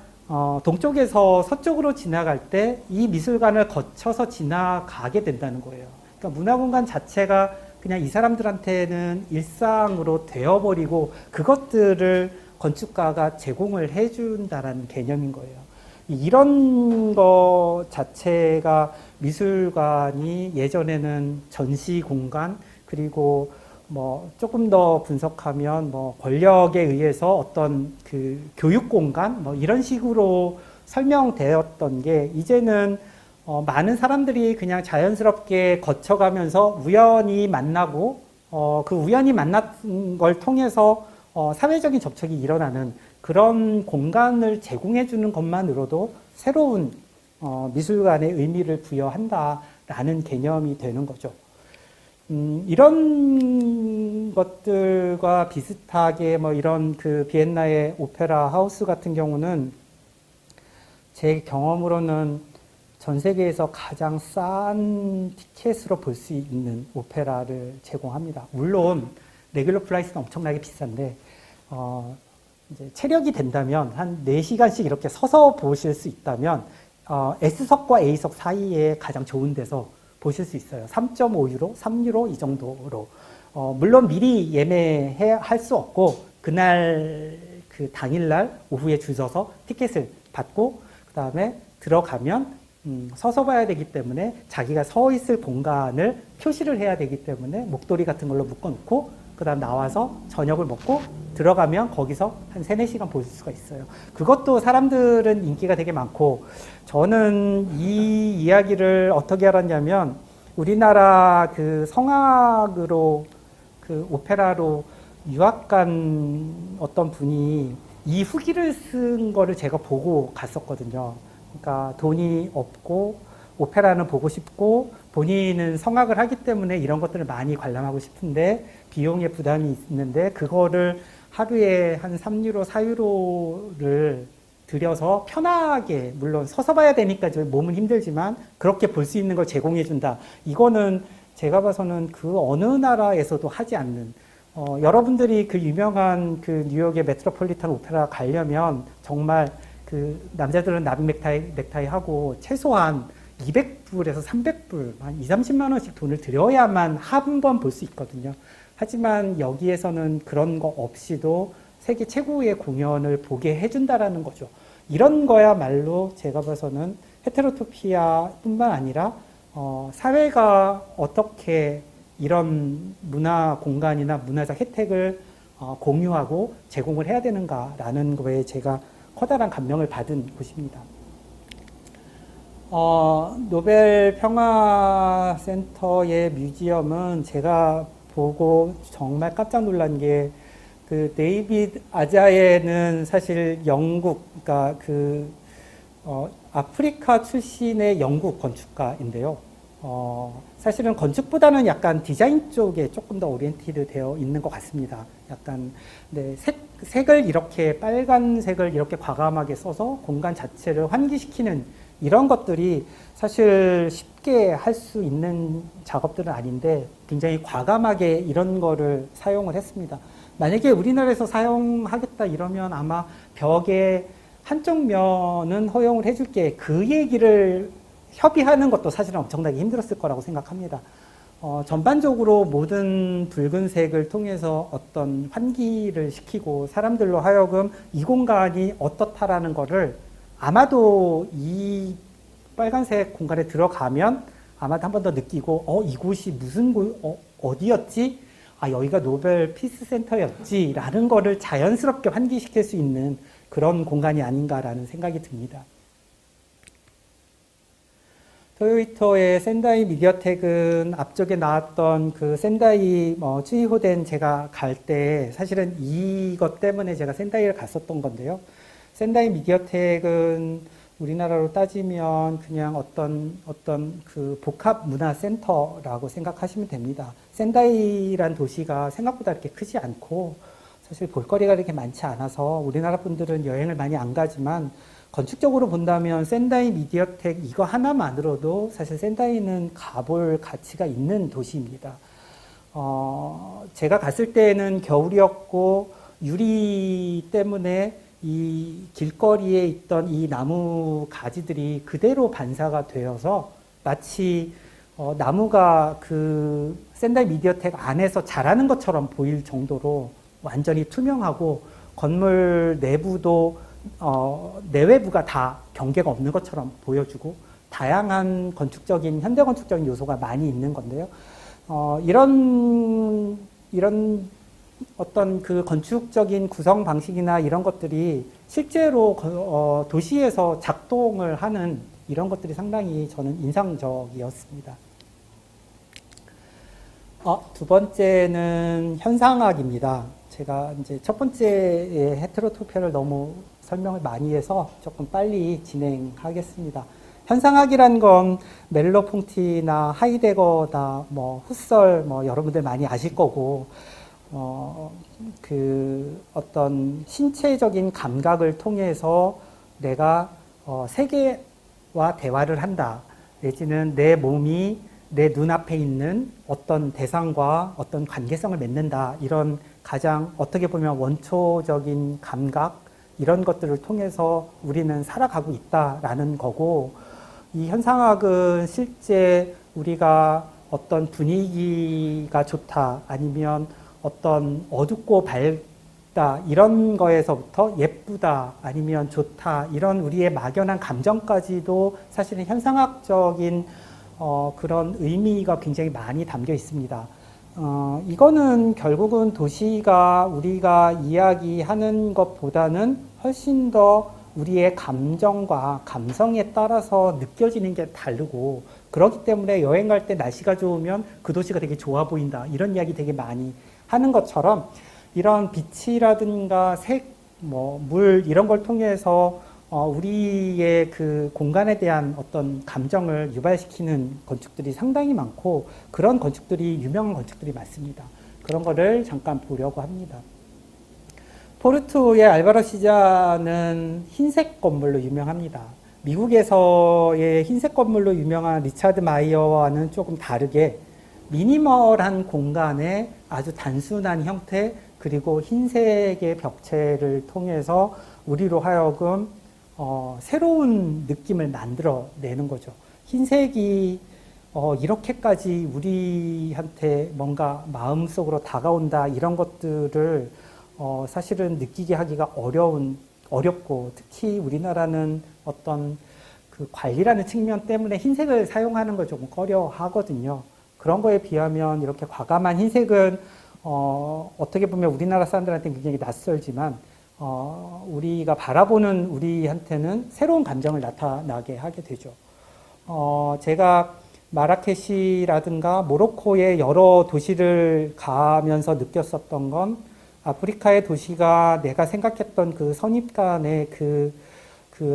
동쪽에서 서쪽으로 지나갈 때 이 미술관을 거쳐서 지나가게 된다는 거예요. 그러니까 문화 공간 자체가 그냥 이 사람들한테는 일상으로 되어버리고 그것들을 건축가가 제공을 해준다라는 개념인 거예요. 이런 것 자체가 미술관이 예전에는 전시 공간 그리고 뭐 조금 더 분석하면 뭐 권력에 의해서 어떤 그 교육 공간 뭐 이런 식으로 설명되었던 게 이제는 많은 사람들이 그냥 자연스럽게 거쳐가면서 우연히 만나고 그 우연히 만난 걸 통해서 사회적인 접촉이 일어나는 그런 공간을 제공해 주는 것만으로도 새로운 미술관의 의미를 부여한다라는 개념이 되는 거죠. 이런 것들과 비슷하게 뭐 이런 그 비엔나의 오페라 하우스 같은 경우는 제 경험으로는 전 세계에서 가장 싼 티켓으로 볼 수 있는 오페라를 제공합니다. 물론 레귤러 프라이스는 엄청나게 비싼데 이제 체력이 된다면 한 4시간씩 이렇게 서서 보실 수 있다면 S석과 A석 사이에 가장 좋은 데서 보실 수 있어요. 3.5유로, 3유로 이 정도로. 물론 미리 예매할 수 없고 그날 그 당일날 오후에 줄 서서 티켓을 받고 그 다음에 들어가면 서서 봐야 되기 때문에 자기가 서 있을 공간을 표시를 해야 되기 때문에 목도리 같은 걸로 묶어놓고 그 다음 나와서 저녁을 먹고 들어가면 거기서 한 3, 4시간 볼 수가 있어요. 그것도 사람들은 인기가 되게 많고 저는 이 이야기를 어떻게 알았냐면 우리나라 그 성악으로 그 오페라로 유학 간 어떤 분이 이 후기를 쓴 거를 제가 보고 갔었거든요. 그러니까 돈이 없고 오페라는 보고 싶고 본인은 성악을 하기 때문에 이런 것들을 많이 관람하고 싶은데 비용의 부담이 있는데 그거를 하루에 한 3유로, 4유로를 들여서 편하게 물론 서서 봐야 되니까 몸은 힘들지만 그렇게 볼 수 있는 걸 제공해 준다. 이거는 제가 봐서는 그 어느 나라에서도 하지 않는 여러분들이 그 유명한 그 뉴욕의 메트로폴리탄 오페라 가려면 정말 그 남자들은 나비 넥타이 하고 최소한 200불에서 300불, 한 2, 30만 원씩 돈을 들여야만 한 번 볼 수 있거든요. 하지만 여기에서는 그런 거 없이도 세계 최고의 공연을 보게 해준다라는 거죠. 이런 거야말로 제가 봐서는 헤테로토피아뿐만 아니라 사회가 어떻게 이런 문화 공간이나 문화적 혜택을 공유하고 제공을 해야 되는가라는 거에 제가 커다란 감명을 받은 곳입니다. 노벨 평화센터의 뮤지엄은 제가 보고 정말 깜짝 놀란 게 그 데이비드 아자예는 사실 영국, 그러니까 아프리카 출신의 영국 건축가인데요. 사실은 건축보다는 약간 디자인 쪽에 조금 더 오리엔티드 되어 있는 것 같습니다. 약간, 네, 색을 이렇게, 빨간색을 이렇게 과감하게 써서 공간 자체를 환기시키는 이런 것들이 사실 쉽게 할 수 있는 작업들은 아닌데 굉장히 과감하게 이런 거를 사용을 했습니다. 만약에 우리나라에서 사용하겠다 이러면 아마 벽에 한쪽 면은 허용을 해줄게 그 얘기를 협의하는 것도 사실은 엄청나게 힘들었을 거라고 생각합니다. 전반적으로 모든 붉은색을 통해서 어떤 환기를 시키고 사람들로 하여금 이 공간이 어떻다라는 거를 아마도 이 빨간색 공간에 들어가면 아마도 한 번 더 느끼고 이곳이 무슨 어디였지? 여기가 노벨 피스 센터였지 라는 거를 자연스럽게 환기시킬 수 있는 그런 공간이 아닌가라는 생각이 듭니다. 토요이토의 센다이 미디어텍은 앞쪽에 나왔던 그 센다이 쯔이호덴 제가 갈 때 사실은 이것 때문에 제가 센다이를 갔었던 건데요. 센다이 미디어텍은 우리나라로 따지면 그냥 어떤 그 복합 문화 센터라고 생각하시면 됩니다. 센다이란 도시가 생각보다 그렇게 크지 않고 사실 볼거리가 그렇게 많지 않아서 우리나라 분들은 여행을 많이 안 가지만 건축적으로 본다면 센다이 미디어텍 이거 하나만으로도 사실 센다이는 가볼 가치가 있는 도시입니다. 제가 갔을 때는 겨울이었고 유리 때문에 이 길거리에 있던 이 나무 가지들이 그대로 반사가 되어서 마치 나무가 그 센다이 미디어텍 안에서 자라는 것처럼 보일 정도로 완전히 투명하고 건물 내부도 내외부가 다 경계가 없는 것처럼 보여주고 다양한 현대 건축적인 요소가 많이 있는 건데요. 이런 어떤 그 건축적인 구성 방식이나 이런 것들이 실제로 도시에서 작동을 하는 이런 것들이 상당히 저는 인상적이었습니다. 두 번째는 현상학입니다. 제가 이제 첫 번째의 헤테로토피아를 너무 설명을 많이 해서 조금 빨리 진행하겠습니다. 현상학이란 건 멜로퐁티나 하이데거나 후설 여러분들 많이 아실 거고 그 어떤 신체적인 감각을 통해서 내가 세계와 대화를 한다. 내지는 내 몸이 내 눈앞에 있는 어떤 대상과 어떤 관계성을 맺는다. 이런 가장 어떻게 보면 원초적인 감각 이런 것들을 통해서 우리는 살아가고 있다라는 거고 이 현상학은 실제 우리가 어떤 분위기가 좋다 아니면 어떤 어둡고 밝다 이런 거에서부터 예쁘다 아니면 좋다 이런 우리의 막연한 감정까지도 사실은 현상학적인 그런 의미가 굉장히 많이 담겨 있습니다. 이거는 결국은 도시가 우리가 이야기하는 것보다는 훨씬 더 우리의 감정과 감성에 따라서 느껴지는 게 다르고 그렇기 때문에 여행 갈 때 날씨가 좋으면 그 도시가 되게 좋아 보인다 이런 이야기 되게 많이 하는 것처럼 이런 빛이라든가 색, 물 이런 걸 통해서 우리의 그 공간에 대한 어떤 감정을 유발시키는 건축들이 상당히 많고 그런 건축들이 유명한 건축들이 많습니다. 그런 거를 잠깐 보려고 합니다. 포르투의 알바로 시자는 흰색 건물로 유명합니다. 미국에서의 흰색 건물로 유명한 리차드 마이어와는 조금 다르게 미니멀한 공간에 아주 단순한 형태 그리고 흰색의 벽체를 통해서 우리로 하여금 새로운 느낌을 만들어내는 거죠. 흰색이 이렇게까지 우리한테 뭔가 마음속으로 다가온다 이런 것들을 사실은 느끼게 하기가 어렵고 특히 우리나라는 어떤 그 관리라는 측면 때문에 흰색을 사용하는 걸 조금 꺼려 하거든요. 그런 거에 비하면 이렇게 과감한 흰색은 어떻게 보면 우리나라 사람들한테는 굉장히 낯설지만 우리가 바라보는 우리한테는 새로운 감정을 나타나게 하게 되죠. 제가 마라케시라든가 모로코의 여러 도시를 가면서 느꼈었던 건 아프리카의 도시가 내가 생각했던 그 선입관의 그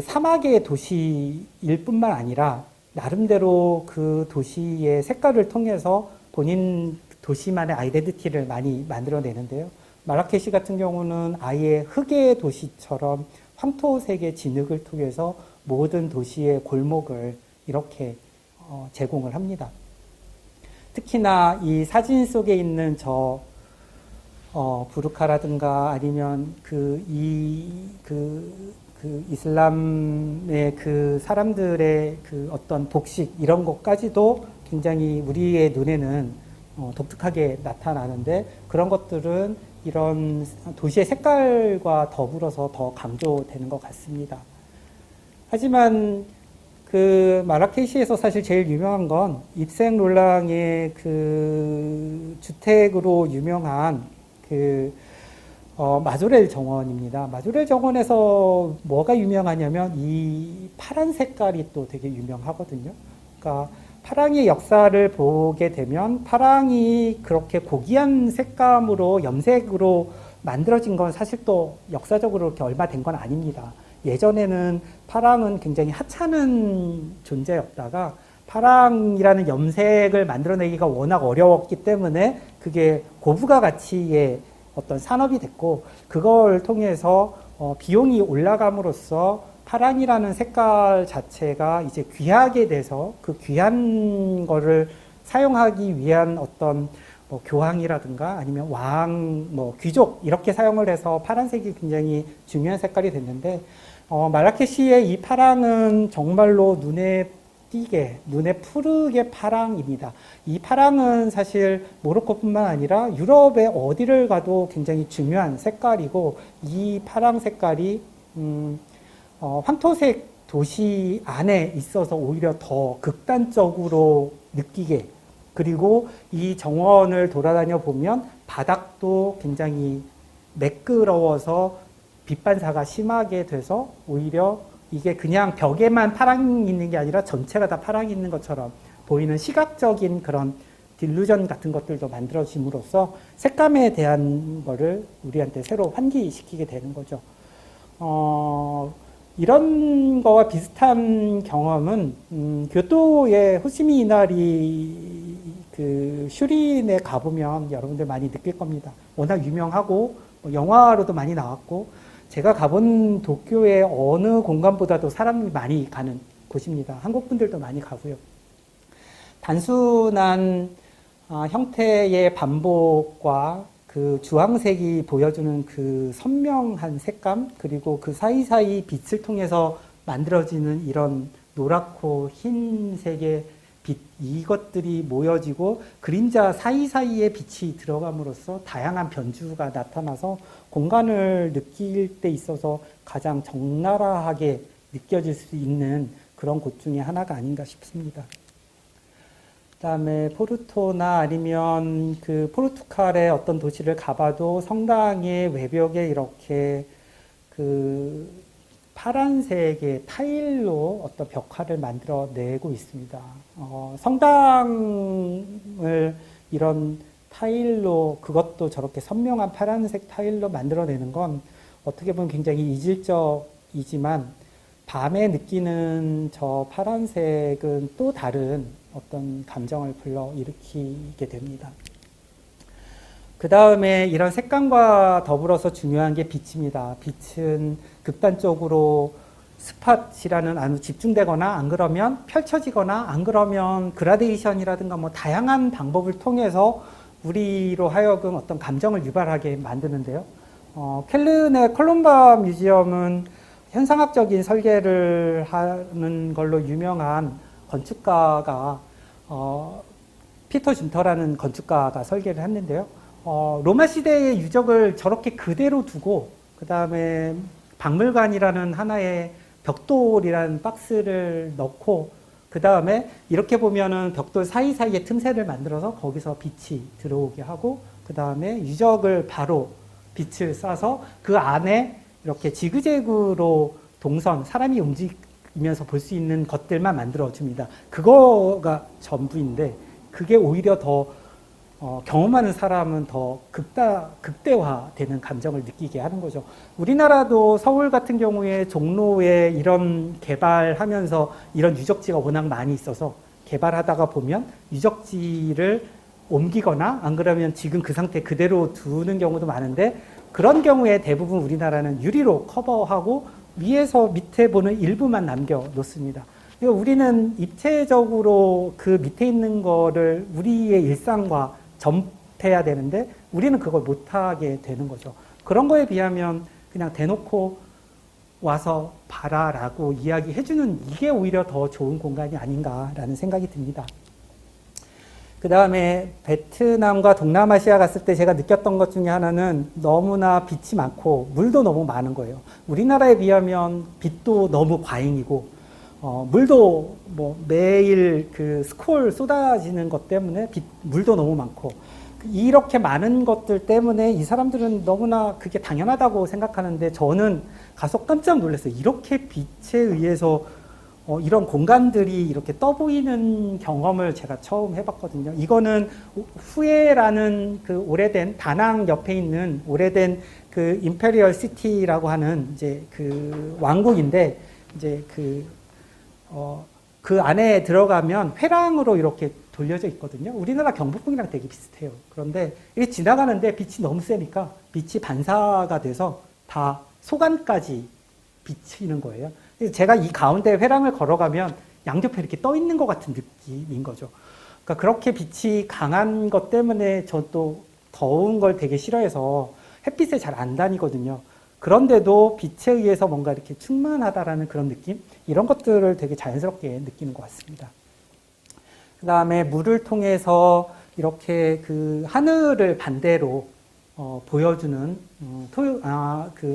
사막의 도시일 뿐만 아니라 나름대로 그 도시의 색깔을 통해서 본인 도시만의 아이덴티티를 많이 만들어내는데요. 마라케시 같은 경우는 아예 흙의 도시처럼 황토색의 진흙을 통해서 모든 도시의 골목을 이렇게 제공을 합니다. 특히나 이 사진 속에 있는 부르카라든가 아니면 이슬람의 그 사람들의 그 어떤 복식 이런 것까지도 굉장히 우리의 눈에는 독특하게 나타나는데 그런 것들은 이런 도시의 색깔과 더불어서 더 강조되는 것 같습니다. 하지만 그 마라케시에서 사실 제일 유명한 건 입생 롤랑의 그 주택으로 유명한 그 마조렐 정원입니다. 마조렐 정원에서 뭐가 유명하냐면 이 파란 색깔이 또 되게 유명하거든요. 그러니까 파랑의 역사를 보게 되면 파랑이 그렇게 고귀한 색감으로 염색으로 만들어진 건 사실 또 역사적으로 그렇게 얼마 된 건 아닙니다. 예전에는 파랑은 굉장히 하찮은 존재였다가 파랑이라는 염색을 만들어내기가 워낙 어려웠기 때문에 그게 고부가 가치의 어떤 산업이 됐고 그걸 통해서 비용이 올라감으로써 파랑이라는 색깔 자체가 이제 귀하게 돼서 그 귀한 거를 사용하기 위한 어떤 뭐 교황이라든가 아니면 왕, 뭐 귀족 이렇게 사용을 해서 파란색이 굉장히 중요한 색깔이 됐는데 마라케시의 이 파랑은 정말로 눈에 띄게, 눈에 푸르게 파랑입니다. 이 파랑은 사실 모로코뿐만 아니라 유럽의 어디를 가도 굉장히 중요한 색깔이고 이 파랑 색깔이 황토색 도시 안에 있어서 오히려 더 극단적으로 느끼게 그리고 이 정원을 돌아다녀 보면 바닥도 굉장히 매끄러워서 빛 반사가 심하게 돼서 오히려 이게 그냥 벽에만 파랑이 있는 게 아니라 전체가 다 파랑이 있는 것처럼 보이는 시각적인 그런 딜루전 같은 것들도 만들어짐으로써 색감에 대한 거를 우리한테 새로 환기시키게 되는 거죠. 이런 거와 비슷한 경험은 교토의 호시미 이나리 그 슈린에 가보면 여러분들 많이 느낄 겁니다. 워낙 유명하고 영화로도 많이 나왔고 제가 가본 도쿄의 어느 공간보다도 사람이 많이 가는 곳입니다. 한국 분들도 많이 가고요. 단순한 형태의 반복과 그 주황색이 보여주는 그 선명한 색감 그리고 그 사이사이 빛을 통해서 만들어지는 이런 노랗고 흰색의 빛 이것들이 모여지고 그림자 사이사이에 빛이 들어감으로써 다양한 변주가 나타나서 공간을 느낄 때 있어서 가장 적나라하게 느껴질 수 있는 그런 곳 중에 하나가 아닌가 싶습니다. 그다음에 포르토나 아니면 그 포르투갈의 어떤 도시를 가봐도 성당의 외벽에 이렇게 그 파란색의 타일로 어떤 벽화를 만들어내고 있습니다. 성당을 이런 타일로 그것도 저렇게 선명한 파란색 타일로 만들어내는 건 어떻게 보면 굉장히 이질적이지만 밤에 느끼는 저 파란색은 또 다른 어떤 감정을 불러일으키게 됩니다. 그 다음에 이런 색감과 더불어서 중요한 게 빛입니다. 빛은 극단적으로 스팟이라는 아주 집중되거나 안 그러면 펼쳐지거나 안 그러면 그라데이션이라든가 뭐 다양한 방법을 통해서 우리로 하여금 어떤 감정을 유발하게 만드는데요. 켈른의 콜룸바 뮤지엄은 현상학적인 설계를 하는 걸로 유명한 건축가가 피터 준터라는 건축가가 설계를 했는데요. 로마 시대의 유적을 저렇게 그대로 두고 그 다음에 박물관이라는 하나의 벽돌이라는 박스를 넣고 그 다음에 이렇게 보면은 벽돌 사이사이에 틈새를 만들어서 거기서 빛이 들어오게 하고 그 다음에 유적을 바로 빛을 쏴서 그 안에 이렇게 지그재그로 동선 사람이 움직이면서 볼 수 있는 것들만 만들어줍니다. 그거가 전부인데 그게 오히려 더 경험하는 사람은 더 극대화되는 감정을 느끼게 하는 거죠. 우리나라도 서울 같은 경우에 종로에 이런 개발하면서 이런 유적지가 워낙 많이 있어서 개발하다가 보면 유적지를 옮기거나 안 그러면 지금 그 상태 그대로 두는 경우도 많은데 그런 경우에 대부분 우리나라는 유리로 커버하고 위에서 밑에 보는 일부만 남겨놓습니다. 그러니까 우리는 입체적으로 그 밑에 있는 거를 우리의 일상과 접해야 되는데 우리는 그걸 못하게 되는 거죠. 그런 거에 비하면 그냥 대놓고 와서 봐라라고 이야기해주는 이게 오히려 더 좋은 공간이 아닌가라는 생각이 듭니다. 그 그 다음에 베트남과 동남아시아 갔을 때 제가 느꼈던 것 중에 하나는 너무나 빛이 많고 물도 너무 많은 거예요. 우리나라에 비하면 빛도 너무 과잉이고, 물도 뭐 매일 그 스콜 쏟아지는 것 때문에 물도 너무 많고, 이렇게 많은 것들 때문에 이 사람들은 너무나 그게 당연하다고 생각하는데 저는 가서 깜짝 놀랐어요. 이렇게 빛에 의해서 이런 공간들이 이렇게 떠 보이는 경험을 제가 처음 해봤거든요. 이거는 후에라는 그 오래된 다낭 옆에 있는 오래된 그 임페리얼 시티라고 하는 이제 그 왕국인데 이제 그 안에 들어가면 회랑으로 이렇게 돌려져 있거든요. 우리나라 경복궁이랑 되게 비슷해요. 그런데 이게 지나가는데 빛이 너무 세니까 빛이 반사가 돼서 다 소관까지 비치는 거예요. 제가 이 가운데 회랑을 걸어가면 양옆에 이렇게 떠 있는 것 같은 느낌인 거죠. 그러니까 그렇게 빛이 강한 것 때문에 저도 더운 걸 되게 싫어해서 햇빛에 잘 안 다니거든요. 그런데도 빛에 의해서 뭔가 이렇게 충만하다라는 그런 느낌? 이런 것들을 되게 자연스럽게 느끼는 것 같습니다. 그 다음에 물을 통해서 이렇게 그 하늘을 반대로 보여주는 그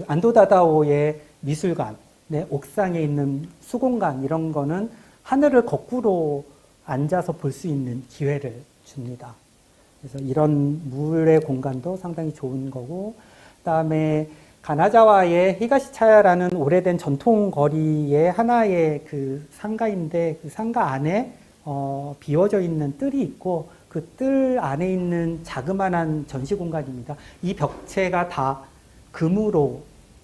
안도다다오의 미술관, 네, 옥상에 있는 수공간 이런 거는 하늘을 거꾸로 앉아서 볼 수 있는 기회를 줍니다. 그래서 이런 물의 공간도 상당히 좋은 거고, 그다음에 가나자와의 히가시차야라는 오래된 전통 거리의 하나의 그 상가인데 그 상가 안에 비워져 있는 뜰이 있고 그 뜰 안에 있는 자그마한 전시 공간입니다. 이 벽체가 다 금으로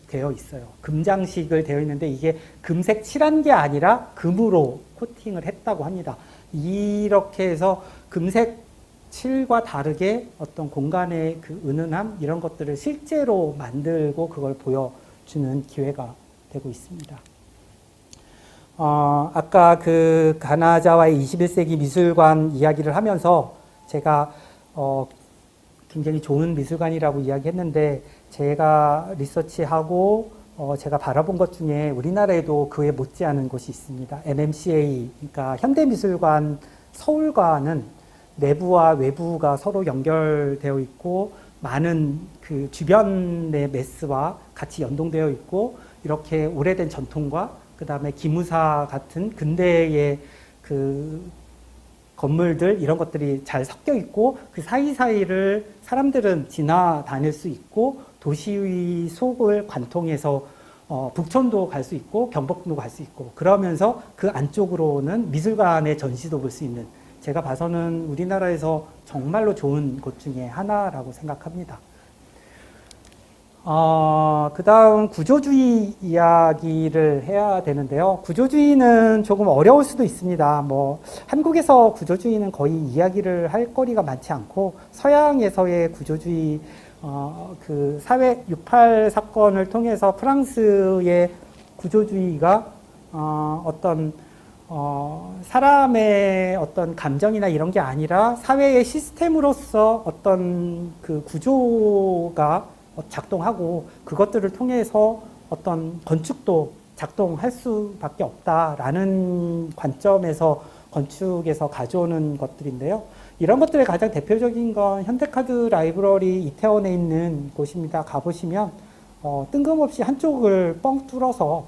되어 있어요. 금장식을 되어 있는데 이게 금색 칠한 게 아니라 금으로 코팅을 했다고 합니다. 이렇게 해서 금색 칠과 다르게 어떤 공간의 그 은은함 이런 것들을 실제로 만들고 그걸 보여주는 기회가 되고 있습니다. 아까 그 가나자와의 21세기 미술관 이야기를 하면서 제가 굉장히 좋은 미술관이라고 이야기했는데 제가 리서치하고 제가 바라본 것 중에 우리나라에도 그에 못지않은 곳이 있습니다. MMCA, 그러니까 현대미술관 서울과는 내부와 외부가 서로 연결되어 있고 많은 그 주변의 메스와 같이 연동되어 있고 이렇게 오래된 전통과 그 다음에 기무사 같은 근대의 그 건물들 이런 것들이 잘 섞여 있고 그 사이사이를 사람들은 지나다닐 수 있고 도시 속을 관통해서 북촌도 갈 수 있고 경복궁도 갈 수 있고 그러면서 그 안쪽으로는 미술관의 전시도 볼 수 있는 제가 봐서는 우리나라에서 정말로 좋은 곳 중에 하나라고 생각합니다. 그 다음 구조주의 이야기를 해야 되는데요. 구조주의는 조금 어려울 수도 있습니다. 한국에서 구조주의는 거의 이야기를 할 거리가 많지 않고 서양에서의 구조주의, 그 사회 6.8 사건을 통해서 프랑스의 구조주의가 어떤 사람의 어떤 감정이나 이런 게 아니라 사회의 시스템으로서 어떤 그 구조가 작동하고 그것들을 통해서 어떤 건축도 작동할 수밖에 없다라는 관점에서 건축에서 가져오는 것들인데요. 이런 것들의 가장 대표적인 건 현대카드 라이브러리 이태원에 있는 곳입니다. 가보시면 뜬금없이 한쪽을 뻥 뚫어서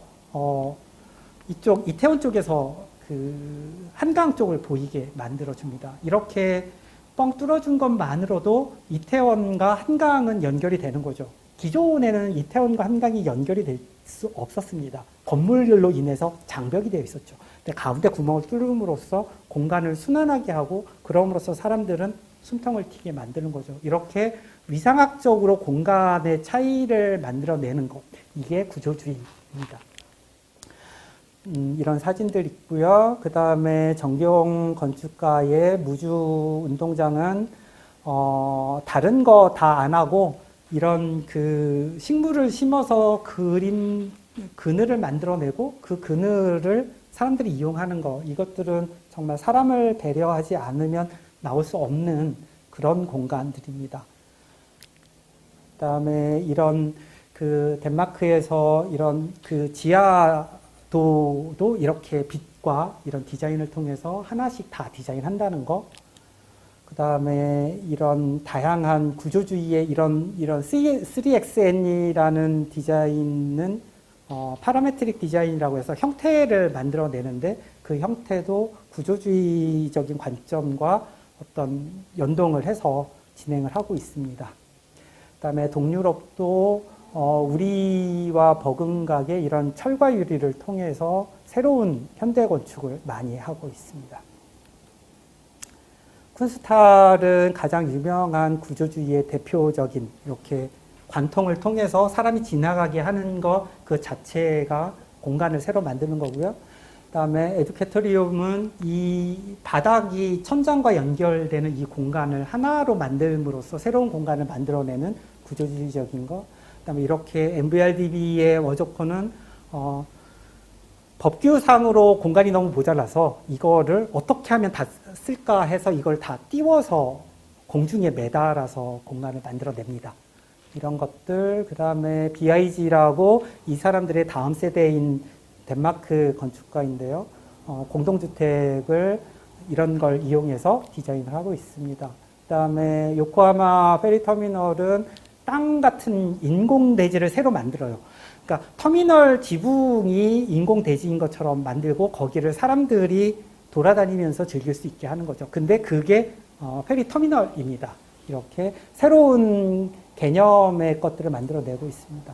이쪽 이태원 쪽에서 그 한강 쪽을 보이게 만들어줍니다. 이렇게 뻥 뚫어준 것만으로도 이태원과 한강은 연결이 되는 거죠. 기존에는 이태원과 한강이 연결이 될 수 없었습니다. 건물들로 인해서 장벽이 되어 있었죠. 근데 가운데 구멍을 뚫음으로써 공간을 순환하게 하고 그럼으로써 사람들은 숨통을 튀게 만드는 거죠. 이렇게 위상학적으로 공간의 차이를 만들어내는 것. 이게 구조주의입니다. 이런 사진들 있고요. 그 다음에 정경 건축가의 무주 운동장은 다른 거 다 안 하고 이런 그 식물을 심어서 그늘을 만들어내고 그 그늘을 사람들이 이용하는 거 이것들은 정말 사람을 배려하지 않으면 나올 수 없는 그런 공간들입니다. 그 다음에 이런 그 덴마크에서 이런 그 지하도도 이렇게 빛과 이런 디자인을 통해서 하나씩 다 디자인한다는 거. 그 다음에 이런 다양한 구조주의의 이런 3XN이라는 디자인은 파라메트릭 디자인이라고 해서 형태를 만들어내는데 그 형태도 구조주의적인 관점과 어떤 연동을 해서 진행을 하고 있습니다. 그 다음에 동유럽도 우리와 버금가게 이런 철과 유리를 통해서 새로운 현대 건축을 많이 하고 있습니다. 쿤스탈은 가장 유명한 구조주의의 대표적인 이렇게 관통을 통해서 사람이 지나가게 하는 것 그 자체가 공간을 새로 만드는 거고요. 그다음에 에듀케토리움은 이 바닥이 천장과 연결되는 이 공간을 하나로 만듦으로써 새로운 공간을 만들어내는 구조주의적인 것. 그다음에 이렇게 MVRDB의 워저코는 법규상으로 공간이 너무 모자라서 이거를 어떻게 하면 다 쓸까 해서 이걸 다 띄워서 공중에 매달아서 공간을 만들어냅니다. 이런 것들, 그 다음에 BIG라고 이 사람들의 다음 세대인 덴마크 건축가인데요. 공동주택을 이런 걸 이용해서 디자인을 하고 있습니다. 그 다음에 요코하마 페리터미널은 땅 같은 인공대지를 새로 만들어요. 그러니까 터미널 지붕이 인공대지인 것처럼 만들고 거기를 사람들이 돌아다니면서 즐길 수 있게 하는 거죠. 근데 그게 페리터미널입니다. 이렇게 새로운 개념의 것들을 만들어내고 있습니다.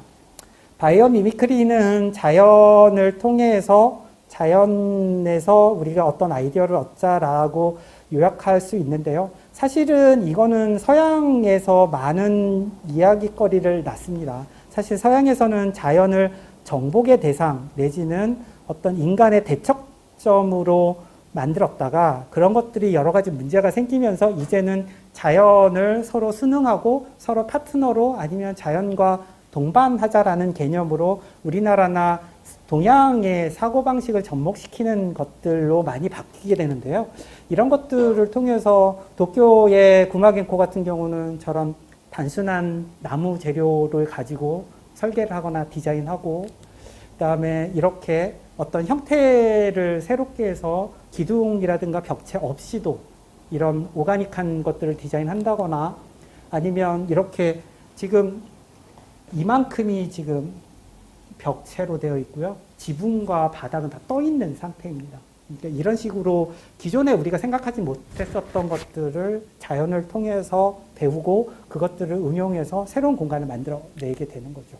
바이오 미미크리는 자연을 통해서 자연에서 우리가 어떤 아이디어를 얻자라고 요약할 수 있는데요. 사실은 이거는 서양에서 많은 이야기거리를 낳습니다. 사실 서양에서는 자연을 정복의 대상 내지는 어떤 인간의 대척점으로 만들었다가 그런 것들이 여러 가지 문제가 생기면서 이제는 자연을 서로 순응하고 서로 파트너로 아니면 자연과 동반하자라는 개념으로 우리나라나 동양의 사고방식을 접목시키는 것들로 많이 바뀌게 되는데요. 이런 것들을 통해서 도쿄의 구마겐코 같은 경우는 저런 단순한 나무 재료를 가지고 설계를 하거나 디자인하고 그다음에 이렇게 어떤 형태를 새롭게 해서 기둥이라든가 벽체 없이도 이런 오가닉한 것들을 디자인한다거나 아니면 이렇게 지금 이만큼이 지금 벽체로 되어 있고요. 지붕과 바닥은 다 떠 있는 상태입니다. 그러니까 이런 식으로 기존에 우리가 생각하지 못했었던 것들을 자연을 통해서 배우고 그것들을 응용해서 새로운 공간을 만들어내게 되는 거죠.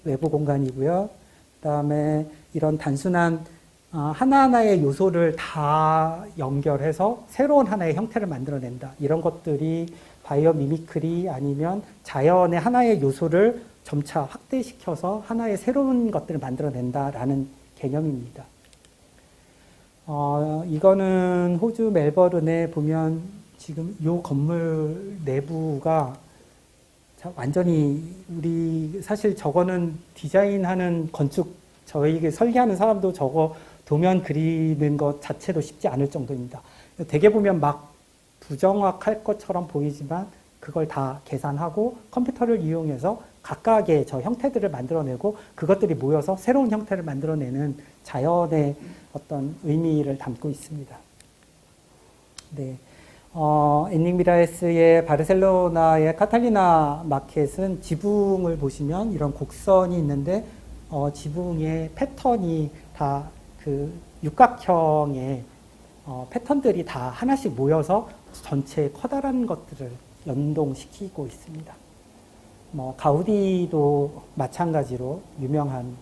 외부 공간이고요. 그다음에 이런 단순한 하나하나의 요소를 다 연결해서 새로운 하나의 형태를 만들어낸다. 이런 것들이 바이오 미미크리 아니면 자연의 하나의 요소를 점차 확대시켜서 하나의 새로운 것들을 만들어낸다라는 개념입니다. 이거는 호주 멜버른에 보면 지금 이 건물 내부가 완전히 우리 사실 저거는 디자인하는 건축 저희에게 설계하는 사람도 저거 도면 그리는 것 자체도 쉽지 않을 정도입니다. 되게 보면 막 부정확할 것처럼 보이지만 그걸 다 계산하고 컴퓨터를 이용해서 각각의 저 형태들을 만들어내고 그것들이 모여서 새로운 형태를 만들어내는 자연의 어떤 의미를 담고 있습니다. 네. 엔닉미라에스의 바르셀로나의 카탈리나 마켓은 지붕을 보시면 이런 곡선이 있는데 지붕의 패턴이 다 그 육각형의 패턴들이 다 하나씩 모여서 전체 커다란 것들을 연동시키고 있습니다. 가우디도 마찬가지로 유명한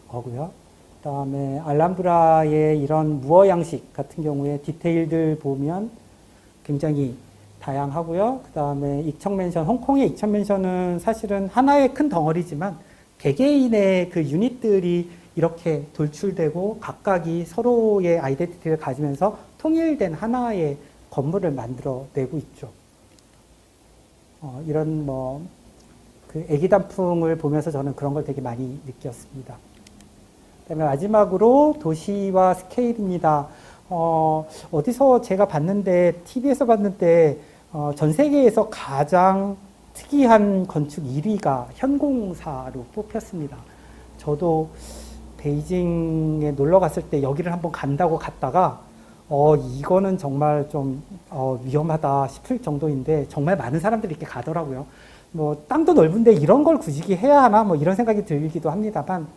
거고요. 그다음에 알람브라의 이런 무어 양식 같은 경우에 디테일들 보면 굉장히 다양하고요. 그다음에 익청맨션, 홍콩의 익청맨션은 사실은 하나의 큰 덩어리지만 개개인의 그 유닛들이 이렇게 돌출되고 각각이 서로의 아이덴티티를 가지면서 통일된 하나의 건물을 만들어내고 있죠. 이런 그 애기 단풍을 보면서 저는 그런 걸 되게 많이 느꼈습니다. 그다음에 마지막으로 도시와 스케일입니다. 어디서 제가 봤는데 TV에서 봤는데 전 세계에서 가장 특이한 건축 1위가 현공사로 뽑혔습니다. 저도 베이징에 놀러 갔을 때 여기를 한번 간다고 갔다가 이거는 정말 좀 위험하다 싶을 정도인데 정말 많은 사람들이 이렇게 가더라고요. 뭐 땅도 넓은데 이런 걸 굳이 해야 하나 뭐 이런 생각이 들기도 합니다만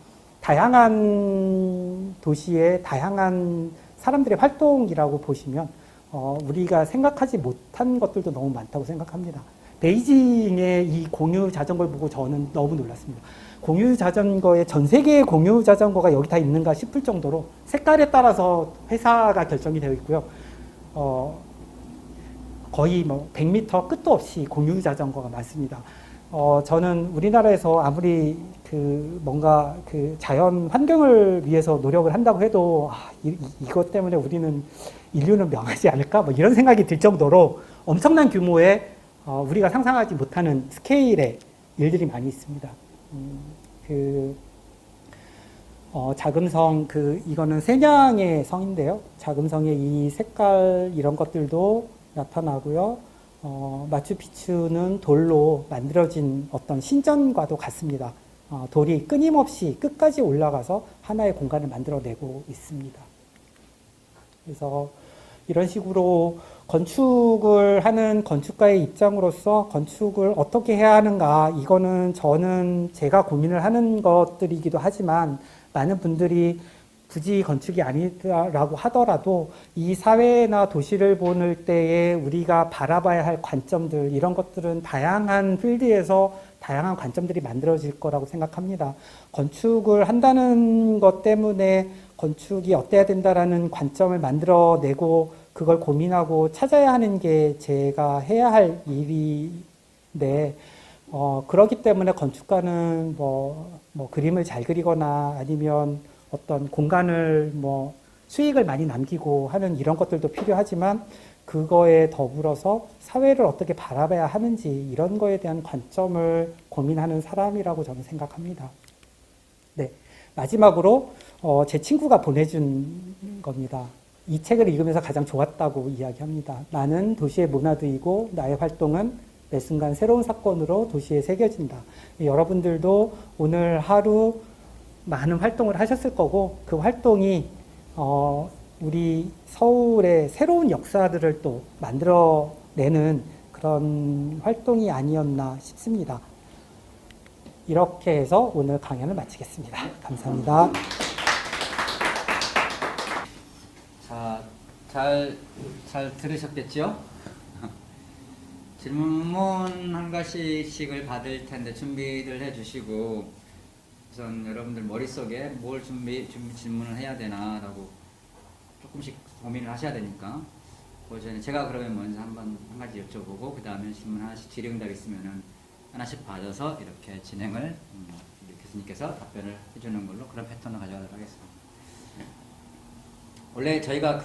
다양한 도시의 다양한 사람들의 활동이라고 보시면 우리가 생각하지 못한 것들도 너무 많다고 생각합니다. 베이징의 이 공유 자전거를 보고 저는 너무 놀랐습니다. 공유 자전거에 전 세계의 공유 자전거가 여기 다 있는가 싶을 정도로 색깔에 따라서 회사가 결정이 되어 있고요. 거의 뭐 100m 끝도 없이 공유 자전거가 많습니다. 저는 우리나라에서 아무리 뭔가 자연 환경을 위해서 노력을 한다고 해도 이것 때문에 인류는 명하지 않을까? 뭐 이런 생각이 들 정도로 엄청난 규모의 우리가 상상하지 못하는 스케일의 일들이 많이 있습니다. 자금성, 이거는 세냥의 성인데요. 자금성의 이 색깔, 이런 것들도 나타나고요. 마추픽추는 돌로 만들어진 어떤 신전과도 같습니다. 돌이 끊임없이 끝까지 올라가서 하나의 공간을 만들어내고 있습니다. 그래서 이런 식으로 건축을 하는 건축가의 입장으로서 건축을 어떻게 해야 하는가, 이거는 저는 제가 고민을 하는 것들이기도 하지만 많은 분들이 굳이 건축이 아니라고 하더라도 이 사회나 도시를 보는 때에 우리가 바라봐야 할 관점들, 이런 것들은 다양한 필드에서 다양한 관점들이 만들어질 거라고 생각합니다. 건축을 한다는 것 때문에 건축이 어때야 된다라는 관점을 만들어내고 그걸 고민하고 찾아야 하는 게 제가 해야 할 일인데, 그렇기 때문에 건축가는 뭐 그림을 잘 그리거나 아니면 어떤 공간을 수익을 많이 남기고 하는 이런 것들도 필요하지만 그거에 더불어서 사회를 어떻게 바라봐야 하는지 이런 거에 대한 관점을 고민하는 사람이라고 저는 생각합니다. 네, 마지막으로 제 친구가 보내준 겁니다. 이 책을 읽으면서 가장 좋았다고 이야기합니다. 나는 도시의 모나드이고 나의 활동은 매 순간 새로운 사건으로 도시에 새겨진다. 여러분들도 오늘 하루 많은 활동을 하셨을 거고 그 활동이 우리 서울의 새로운 역사들을 또 만들어내는 그런 활동이 아니었나 싶습니다. 이렇게 해서 오늘 강연을 마치겠습니다. 감사합니다. 자, 잘 들으셨겠죠? 질문 한 가지씩을 받을 텐데 준비를 해주시고 우선 여러분들 머릿속에 뭘 질문을 해야 되나라고 조금씩 고민을 하셔야 되니까 그 전에 제가 그러면 먼저 한 가지 여쭤보고 그 다음에 질문 하나씩 질의응답 있으면은 하나씩 받아서 이렇게 진행을 우리 교수님께서 답변을 해주는 걸로 그런 패턴을 가져가도록 하겠습니다. 원래 저희가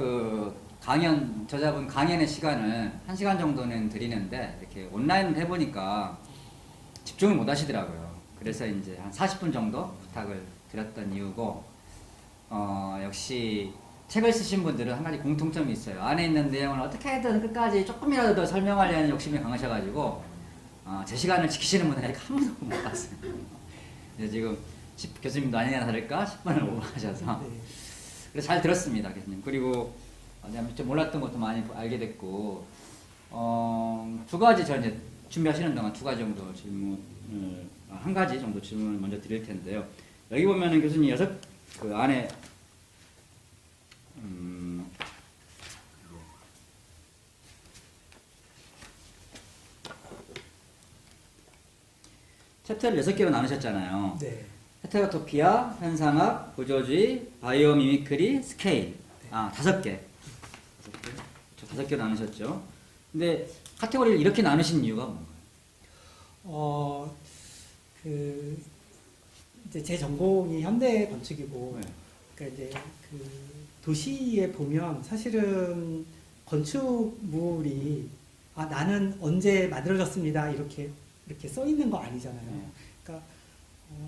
저자분 강연의 시간을 1시간 정도는 드리는데 이렇게 온라인을 해보니까 집중을 못 하시더라고요. 그래서 이제 한 40분 정도 부탁을 드렸던 이유고, 역시 책을 쓰신 분들은 한 가지 공통점이 있어요. 안에 있는 내용을 어떻게든 끝까지 조금이라도 더 설명하려는 욕심이 강하셔가지고, 제 시간을 지키시는 분은 아직 한 번도 못 봤어요. 지금 교수님도 아니나 다를까 10분을 오버하셔서. 그래서 잘 들었습니다, 교수님. 그리고 좀 몰랐던 것도 많이 알게 됐고, 두 가지 저 이제 준비하시는 동안 두 가지 정도 한 가지 정도 질문을 먼저 드릴 텐데요. 여기 보면은 교수님 그 안에 챕터를 6개로 나누셨잖아요. 네. 헤테로토피아, 현상학, 구조주의, 바이오미미크리, 스케일. 5개. 5개로 나누셨죠. 근데 카테고리를 이렇게 나누신 이유가 뭔가요? 이제 제 전공이 현대 건축이고, 네. 그러니까 이제 도시에 보면 사실은 건축물이 나는 언제 만들어졌습니다 이렇게 써 있는 거 아니잖아요. 네. 그러니까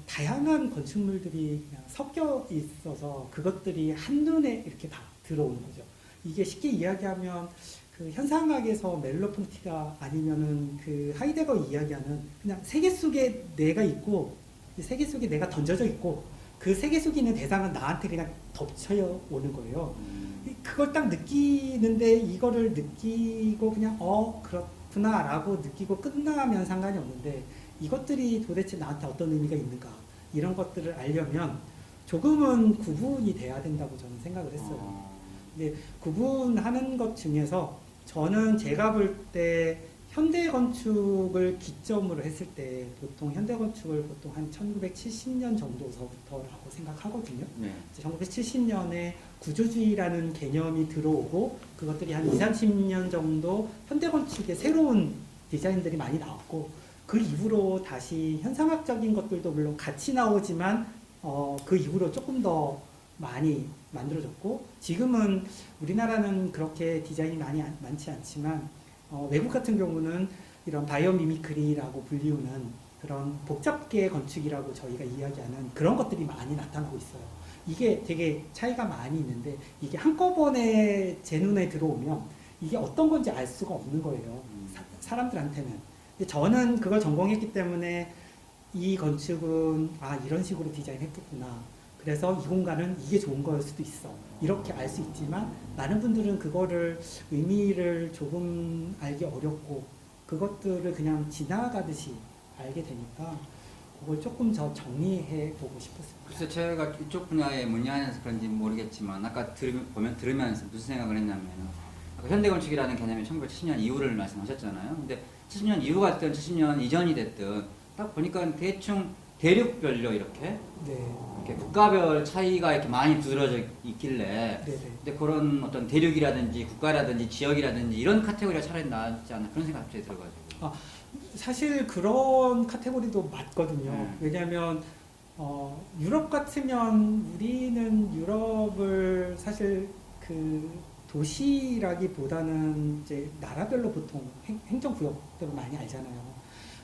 다양한 건축물들이 그냥 섞여 있어서 그것들이 한눈에 이렇게 다 들어오는 거죠. 이게 쉽게 이야기하면 현상학에서 멜로폰티가 아니면은 하이데거 이야기하는 그냥 세계 속에 내가 있고 세계 속에 내가 던져져 있고 그 세계 속에 있는 대상은 나한테 그냥 덮쳐 오는 거예요. 그걸 딱 느끼는데 이거를 느끼고 그냥 그렇구나라고 느끼고 끝나면 상관이 없는데 이것들이 도대체 나한테 어떤 의미가 있는가 이런 것들을 알려면 조금은 구분이 돼야 된다고 저는 생각을 했어요. 근데 구분하는 것 중에서 저는 제가 볼 때 현대 건축을 기점으로 했을 때 보통 현대 건축을 보통 한 1970년 정도서부터라고 생각하거든요. 네. 1970년에 구조주의라는 개념이 들어오고 그것들이 한 20, 30년 정도 현대 건축의 새로운 디자인들이 많이 나왔고 그 이후로 다시 현상학적인 것들도 물론 같이 나오지만 그 이후로 조금 더 많이 만들어졌고 지금은 우리나라는 그렇게 디자인이 많지 않지만 외국 같은 경우는 이런 바이오 미미크리라고 불리우는 그런 복잡계 건축이라고 저희가 이야기하는 그런 것들이 많이 나타나고 있어요. 이게 되게 차이가 많이 있는데 이게 한꺼번에 제 눈에 들어오면 이게 어떤 건지 알 수가 없는 거예요. 사람들한테는. 근데 저는 그걸 전공했기 때문에 이 건축은 이런 식으로 디자인했겠구나. 그래서 이 공간은 이게 좋은 거일 수도 있어. 이렇게 알 수 있지만 많은 분들은 그거를 의미를 조금 알기 어렵고 그것들을 그냥 지나가듯이 알게 되니까 그걸 조금 더 정리해 보고 싶었습니다. 그래서 제가 이쪽 분야의 문의하면서 그런지 모르겠지만 아까 들으면서 무슨 생각을 했냐면 아까 현대건축이라는 개념이 1970년 이후를 말씀하셨잖아요. 근데 70년 이후가 됐든 70년 이전이 됐든 딱 보니까 대충 대륙별로 이렇게 국가별 차이가 이렇게 많이 두드러져 있길래 근데 그런 어떤 대륙이라든지 국가라든지 지역이라든지 이런 카테고리가 차라리 낫지 않나 그런 생각이 갑자기 들어가지고 사실 그런 카테고리도 맞거든요. 왜냐하면 유럽 같으면 우리는 유럽을 사실 그 도시라기보다는 이제 나라별로 보통 행정구역대로 많이 알잖아요.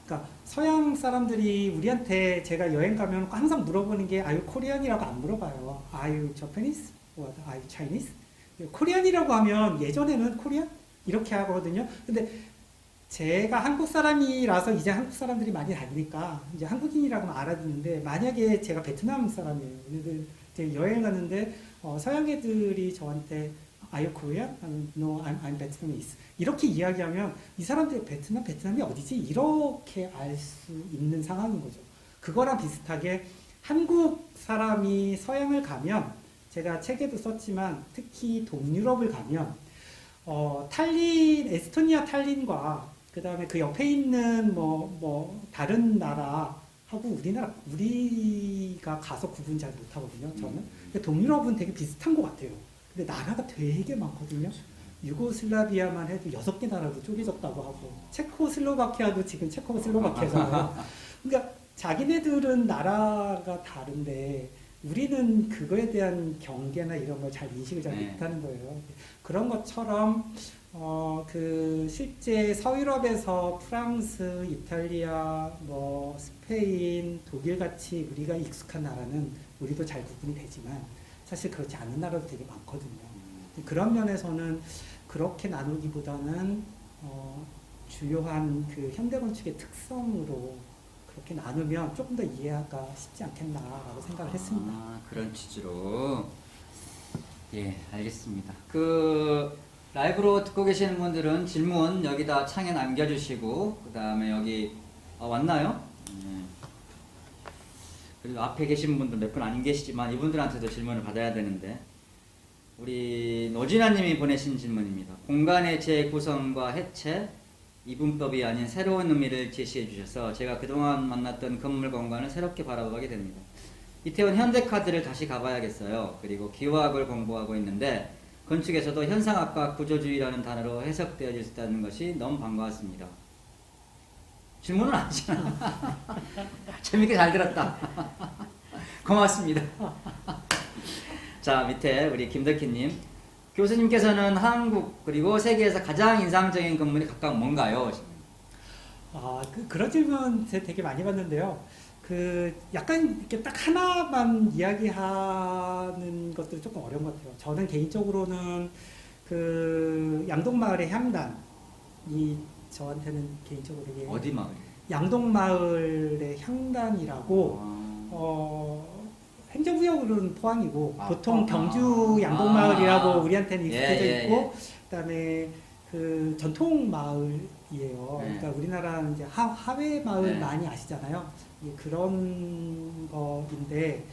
그러니까 서양 사람들이 우리한테 제가 여행 가면 항상 물어보는 게 Are you Korean이라고 안 물어봐요. Are you Japanese? or Are you Chinese? 코리안이라고 하면 예전에는 코리안? 이렇게 하거든요. 근데 제가 한국 사람이라서 이제 한국 사람들이 많이 다니니까 이제 한국인이라고는 알아듣는데 만약에 제가 베트남 사람이에요. 얘들 여행 가는데 서양 애들이 저한테 Are you Korean? No, I'm Vietnamese. 이렇게 이야기하면 이 사람들이 베트남이 어디지? 이렇게 알 수 있는 상황인 거죠. 그거랑 비슷하게 한국 사람이 서양을 가면 제가 책에도 썼지만 특히 동유럽을 가면 에스토니아 탈린과 그 다음에 그 옆에 있는 다른 나라하고 우리가 가서 구분 잘 못하거든요. 저는. 근데 동유럽은 되게 비슷한 것 같아요. 근데 나라가 되게 많거든요. 유고슬라비아만 해도 6개 나라로 쪼개졌다고 하고 체코슬로바키아도 지금 체코슬로바키아잖아요. 그러니까 자기네들은 나라가 다른데 우리는 그거에 대한 경계나 이런 걸 잘 인식을 잘 못하는 거예요. 그런 것처럼 실제 서유럽에서 프랑스, 이탈리아, 스페인, 독일 같이 우리가 익숙한 나라는 우리도 잘 구분이 되지만 사실 그렇지 않은 나라도 되게 많거든요. 그런 면에서는 그렇게 나누기보다는 주요한 그 현대건축의 특성으로 그렇게 나누면 조금 더 이해가 쉽지 않겠나라고 생각을 했습니다. 그런 취지로 예, 알겠습니다. 그 라이브로 듣고 계시는 분들은 질문 여기다 창에 남겨주시고 그 다음에 여기 왔나요? 그리고 앞에 계신 분들 몇 분 안 계시지만 이분들한테도 질문을 받아야 되는데 우리 노진아님이 보내신 질문입니다. 공간의 재구성과 해체, 이분법이 아닌 새로운 의미를 제시해 주셔서 제가 그동안 만났던 건물 공간을 새롭게 바라보게 됩니다. 이태원 현대카드를 다시 가봐야겠어요. 그리고 기후학을 공부하고 있는데 건축에서도 현상학과 구조주의라는 단어로 해석되어질 수 있다는 것이 너무 반가웠습니다. 질문은 아니잖아. 재밌게 잘 들었다. 고맙습니다. 자, 밑에 우리 김덕희님. 교수님께서는 한국 그리고 세계에서 가장 인상적인 건물이 각각 뭔가요? 그런 질문 제가 되게 많이 받는데요. 약간 이렇게 딱 하나만 이야기하는 것들이 조금 어려운 것 같아요. 저는 개인적으로는 양동마을의 향단이 저한테는 개인적으로 되게 어디 마을? 양동마을의 향단이라고 행정구역으로는 포항이고 아, 보통 포항. 경주 아. 양동마을이라고 아. 우리한테는 예, 익숙해져 예, 있고 그다음에 그 전통 마을이에요. 네. 그러니까 우리나라는 이제 하회 마을 네. 많이 아시잖아요. 예, 그런 거인데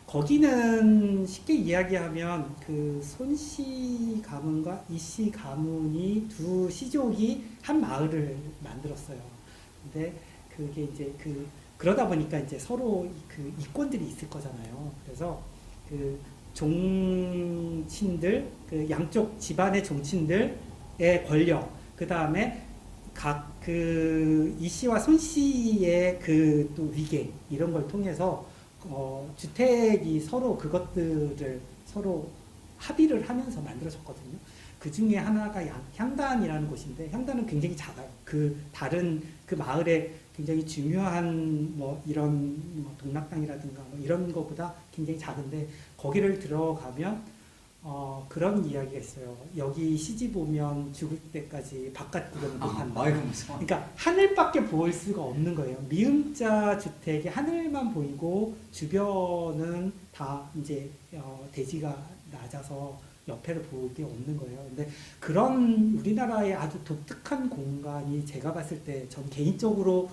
거기는 쉽게 이야기하면 그 손씨 가문과 이씨 가문이 두 시족이 한 마을을 만들었어요. 근데 그게 이제 그러다 보니까 이제 서로 그 이권들이 있을 거잖아요. 그래서 그 종친들, 그 양쪽 집안의 종친들의 권력, 그 다음에 각 그 이씨와 손씨의 그 또 위계 이런 걸 통해서 주택이 서로 그것들을 서로 합의를 하면서 만들어졌거든요. 그 중에 하나가 향단이라는 곳인데 향단은 굉장히 작아요. 그 다른 그 마을에 굉장히 중요한 뭐 이런 뭐 동락당이라든가 뭐 이런 것보다 굉장히 작은데 거기를 들어가면 그런 이야기가 있어요. 여기 시집 오면 죽을 때까지 바깥 구경을 못한다. 아이고 무서워. 그러니까 하늘밖에 볼 수가 없는 거예요. 미음자 주택에 하늘만 보이고 주변은 다 이제 대지가 낮아서 옆에를 볼 게 없는 거예요. 근데 그런 우리나라의 아주 독특한 공간이 제가 봤을 때 전 개인적으로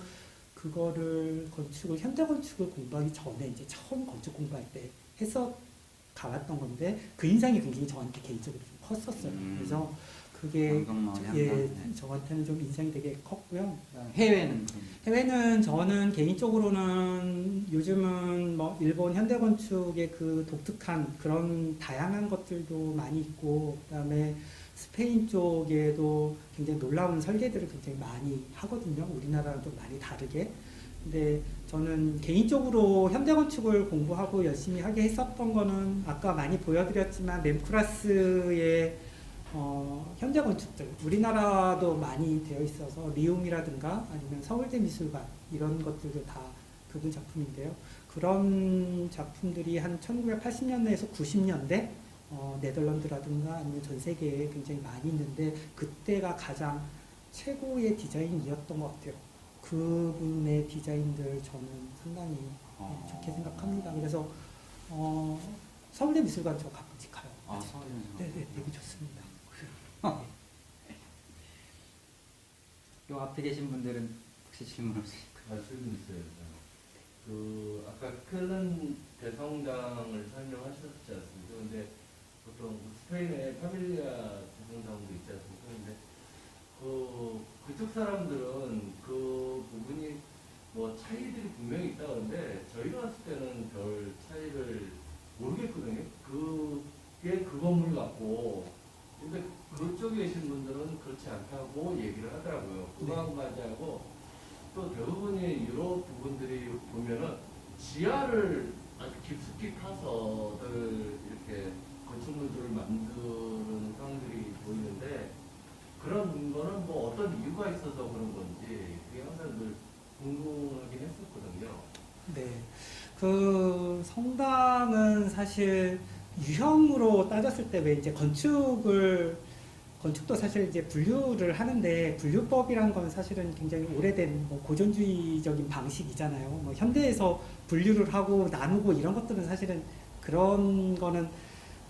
그거를 현대 건축을 공부하기 전에 이제 처음 건축 공부할 때 해서 가봤던 건데 그 인상이 굉장히 저한테 개인적으로 좀 컸었어요. 그래서 그게 안동마을 예, 향단. 네. 저한테는 좀 인상이 되게 컸고요. 해외는 해외는 저는 개인적으로는 요즘은 뭐 일본 현대 건축의 그 독특한 그런 다양한 것들도 많이 있고 그다음에 스페인 쪽에도 굉장히 놀라운 설계들을 굉장히 많이 하거든요. 우리나라랑 좀 많이 다르게. 근데 저는 개인적으로 현대 건축을 공부하고 열심히 하게 했었던 거는 아까 많이 보여드렸지만 램크라스의 현대 건축들 우리나라도 많이 되어 있어서 리움이라든가 아니면 서울대 미술관 이런 것들도 다 그분 작품인데요. 그런 작품들이 한 1980년대에서 90년대 네덜란드라든가 아니면 전 세계에 굉장히 많이 있는데 그때가 가장 최고의 디자인이었던 것 같아요. 그분의 디자인들 저는 상당히 좋게 생각합니다. 그래서 서울대 미술관 저 가끔씩 가요. 서울대 네, 되게 좋습니다. 요 앞에 계신 분들은 혹시 질문 없으실까요? 말씀 있어요. 그 아까 켈른 대성당을 설명하셨지 않습니까? 근데 보통 스페인에 파밀리아 대성당도 있지 않습니까? 근데 그쪽 사람들은 그 부분이 뭐 차이들이 분명히 있다 그러는데 저희가 봤을 때는 별 차이를 모르겠거든요. 그게 그 건물 같고 근데 그쪽에 계신 분들은 그렇지 않다고 얘기를 하더라고요. 그거하고 맞이하고 또 대부분의 유럽 부분들이 보면은 지하를 아주 깊숙이 파서들 이렇게 건축물들을 만드는 상황들이 보이는데 그런 거는 뭐 어떤 이유가 있어서 그런 건지 그게 항상 늘 궁금하긴 했었거든요. 네. 그 성당은 사실 유형으로 따졌을 때 왜 이제 건축도 사실 이제 분류를 하는데 분류법이란 건 사실은 굉장히 오래된 뭐 고전주의적인 방식이잖아요. 뭐 현대에서 분류를 하고 나누고 이런 것들은 사실은 그런 거는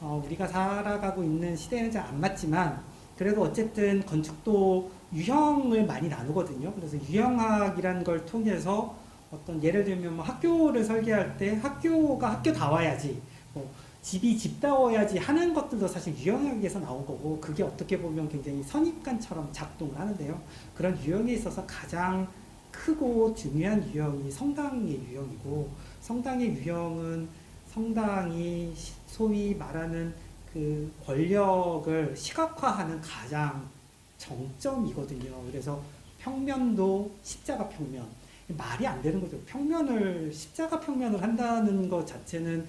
우리가 살아가고 있는 시대에는 잘 안 맞지만 그래도 어쨌든 건축도 유형을 많이 나누거든요. 그래서 유형학이라는 걸 통해서 어떤 예를 들면 뭐 학교를 설계할 때 학교가 학교다워야지 뭐 집이 집다워야지 하는 것들도 사실 유형학에서 나온 거고 그게 어떻게 보면 굉장히 선입관처럼 작동을 하는데요. 그런 유형에 있어서 가장 크고 중요한 유형이 성당의 유형이고 성당의 유형은 성당이 소위 말하는 그 권력을 시각화하는 가장 정점이거든요. 그래서 평면도 십자가 평면. 말이 안 되는 거죠. 십자가 평면을 한다는 것 자체는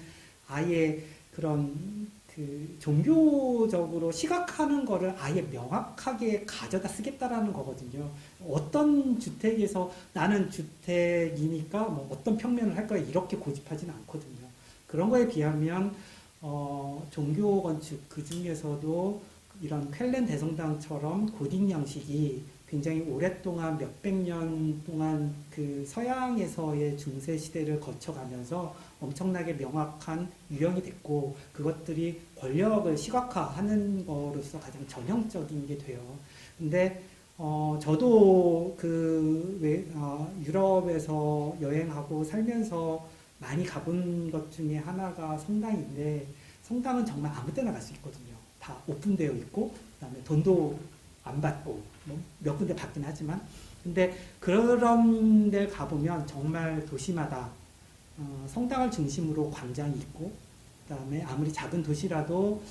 아예 그런 그 종교적으로 시각하는 거를 아예 명확하게 가져다 쓰겠다라는 거거든요. 어떤 주택에서 나는 주택이니까 뭐 어떤 평면을 할 거야 이렇게 고집하지는 않거든요. 그런 거에 비하면 종교 건축 그 중에서도 이런 쾰른 대성당처럼 고딕 양식이 굉장히 오랫동안 몇백 년 동안 그 서양에서의 중세 시대를 거쳐가면서 엄청나게 명확한 유형이 됐고 그것들이 권력을 시각화하는 거로서 가장 전형적인 게 돼요. 근데 저도 유럽에서 여행하고 살면서 많이 가본 것 중에 하나가 성당인데 성당은 정말 아무 때나 갈 수 있거든요. 다 오픈되어 있고 그다음에 돈도 안 받고 뭐 몇 군데 받긴 하지만 근데 그런 데 가보면 정말 도시마다 성당을 중심으로 광장이 있고 그다음에 아무리 작은 도시라도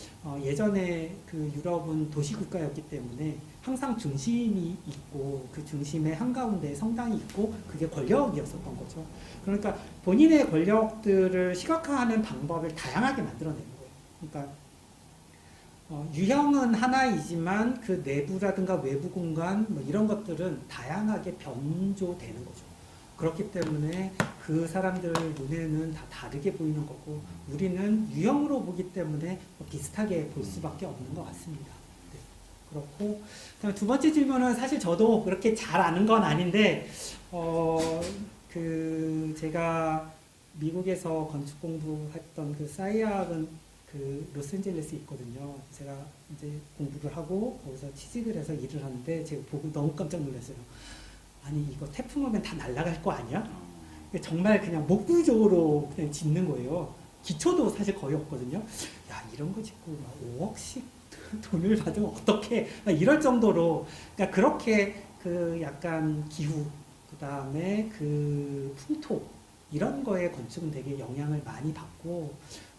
예전에 그 유럽은 도시 국가였기 때문에 항상 중심이 있고 그 중심의 한가운데 성당이 있고 그게 권력이었었던 거죠. 그러니까 본인의 권력들을 시각화하는 방법을 다양하게 만들어내는 거예요. 그러니까 유형은 하나이지만 그 내부라든가 외부 공간 뭐 이런 것들은 다양하게 변조되는 거죠. 그렇기 때문에 그 사람들 눈에는 다 다르게 보이는 거고 우리는 유형으로 보기 때문에 비슷하게 볼 수밖에 없는 것 같습니다. 네, 그렇고 그다음에 두 번째 질문은 사실 저도 그렇게 잘 아는 건 아닌데 제가 미국에서 건축 공부했던 그 사이학은 그 로스앤젤레스에 있거든요. 제가 이제 공부를 하고 거기서 취직을 해서 일을 하는데 제가 보고 너무 깜짝 놀랐어요. 아니 이거 태풍 오면 다 날아갈 거 아니야? 정말 그냥 목구적으로 그냥 짓는 거예요. 기초도 사실 거의 없거든요. 야 이런 거 짓고 막 5억씩 돈을 받으면 어떡해? 막 이럴 정도로 그러니까 그렇게 그 약간 기후 그다음에 그 풍토 이런 거에 건축은 되게 영향을 많이 받고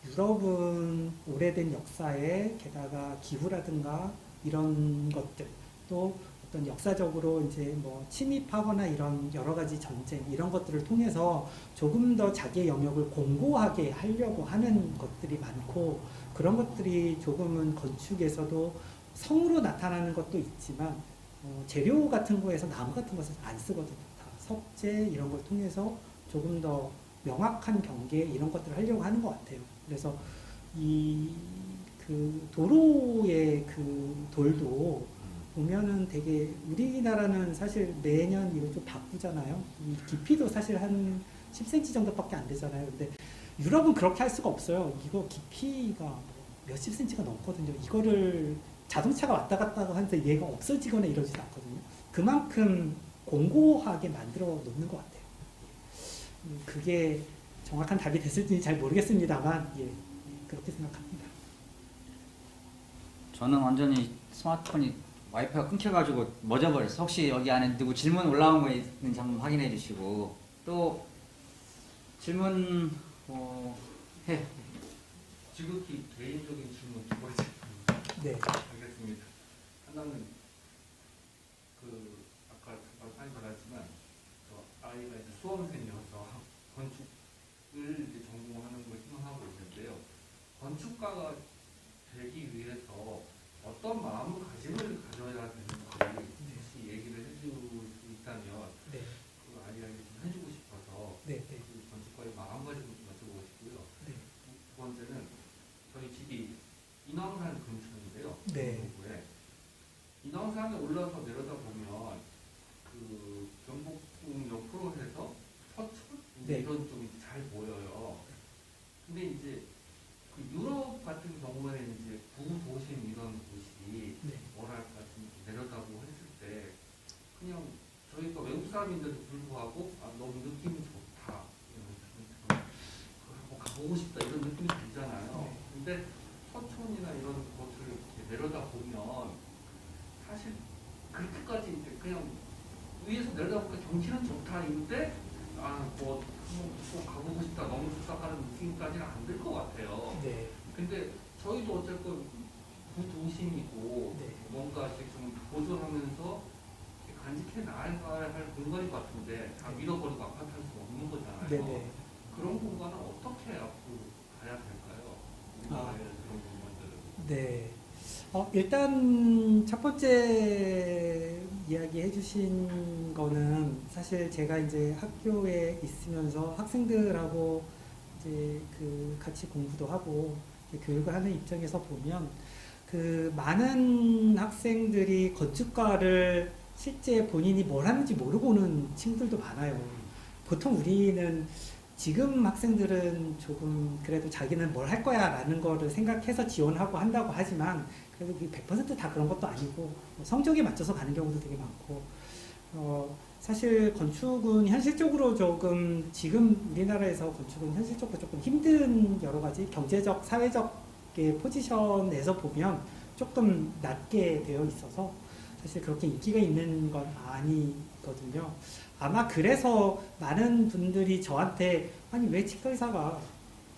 유럽은 오래된 역사에 게다가 기후라든가 이런 것들 또 어떤 역사적으로 이제 뭐 침입하거나 이런 여러 가지 전쟁 이런 것들을 통해서 조금 더 자기의 영역을 공고하게 하려고 하는 것들이 많고 그런 것들이 조금은 건축에서도 성으로 나타나는 것도 있지만 재료 같은 거에서 나무 같은 것을 안 쓰거든요. 다 석재 이런 걸 통해서 조금 더 명확한 경계 이런 것들을 하려고 하는 것 같아요. 그래서 그 도로의 그 돌도 보면은 되게 우리나라는 사실 매년 이거 좀 바꾸잖아요. 이 깊이도 사실 한 10cm 정도밖에 안 되잖아요. 근데 유럽은 그렇게 할 수가 없어요. 이거 깊이가 몇십 cm가 넘거든요. 이거를 자동차가 왔다 갔다 하는데 얘가 없어지거나 이러지도 않거든요. 그만큼 공고하게 만들어 놓는 것 같아요. 그게 정확한 답이 됐을지 잘 모르겠습니다만 예, 그렇게 생각합니다. 저는 완전히 스마트폰이 와이파이가 끊겨가지고 멎어버렸어. 혹시 여기 안에 누구 질문 올라온 거 있는지 한번 확인해 주시고 또 질문 해. 지극히 개인적인 질문 두 번째. 네. 알겠습니다. 하나는 아까 잠깐 많이 말했지만 아이가 이제 수험생이어서 건축을 이제 전공하는 걸 희망하고 있는데요. 건축가가 되기 위해서 어떤 마음가짐을 가져야 되는지 혹시 얘기를 해줄 수 있다면 네. 그 아이에게 좀 해주고 싶어서 네. 네. 그 건축가의 마음가짐을 좀 여쭤보고 싶고요. 네. 두 번째는 저희 집이 인왕산 근처인데요. 네. 경북에 인왕산에 올라서 내려다 보면 그 경복궁 옆으로 해서 서촌 네. 이런 쪽이 잘 보여요. 근데 이제 그 유럽 같은 경우에는 이제 구도심 이런 곳이 네. 뭐랄까 좀 내려다보고 했을 때 그냥 저희가 외국 사람인데도 불구하고 너무 느낌이 좋다 한번 가보고 싶다 이런 느낌이 들잖아요. 네. 근데 서촌이나 이런 곳을 이렇게 내려다 보면 사실 그렇게까지 이제 그냥 위에서 내려다보니까 경치는 좋다 이런데 뭐 꼭 가보고 싶다 너무 좋다 하는 느낌까지는 안 들 것 같아요. 네. 근데 저희도 어쨌든 구도심이고 네. 뭔가 이렇게 좀 보존하면서 간직해 나가야 할 공간인 것 같은데 다 밀어버리고 아파트할 수 없는 거잖아요. 네네. 그런 공간은 어떻게 앞으로 가야 될까요? 우리나라의 그런 공간들은. 네. 일단 첫 번째 이야기 해주신 거는 사실 제가 이제 학교에 있으면서 학생들하고 이제 그 같이 공부도 하고 교육을 하는 입장에서 보면 그 많은 학생들이 건축가를 실제 본인이 뭘 하는지 모르고 오는 친구들도 많아요. 보통 우리는 지금 학생들은 조금 그래도 자기는 뭘 할 거야 라는 거를 생각해서 지원하고 한다고 하지만 그래도 100%다 그런 것도 아니고 뭐 성적에 맞춰서 가는 경우도 되게 많고 사실 건축은 현실적으로 조금 지금 우리나라에서 건축은 현실적으로 조금 힘든 여러 가지 경제적, 사회적의 포지션에서 보면 조금 낮게 되어 있어서 사실 그렇게 인기가 있는 건 아니거든요. 아마 그래서 많은 분들이 저한테 아니 왜 치과의사가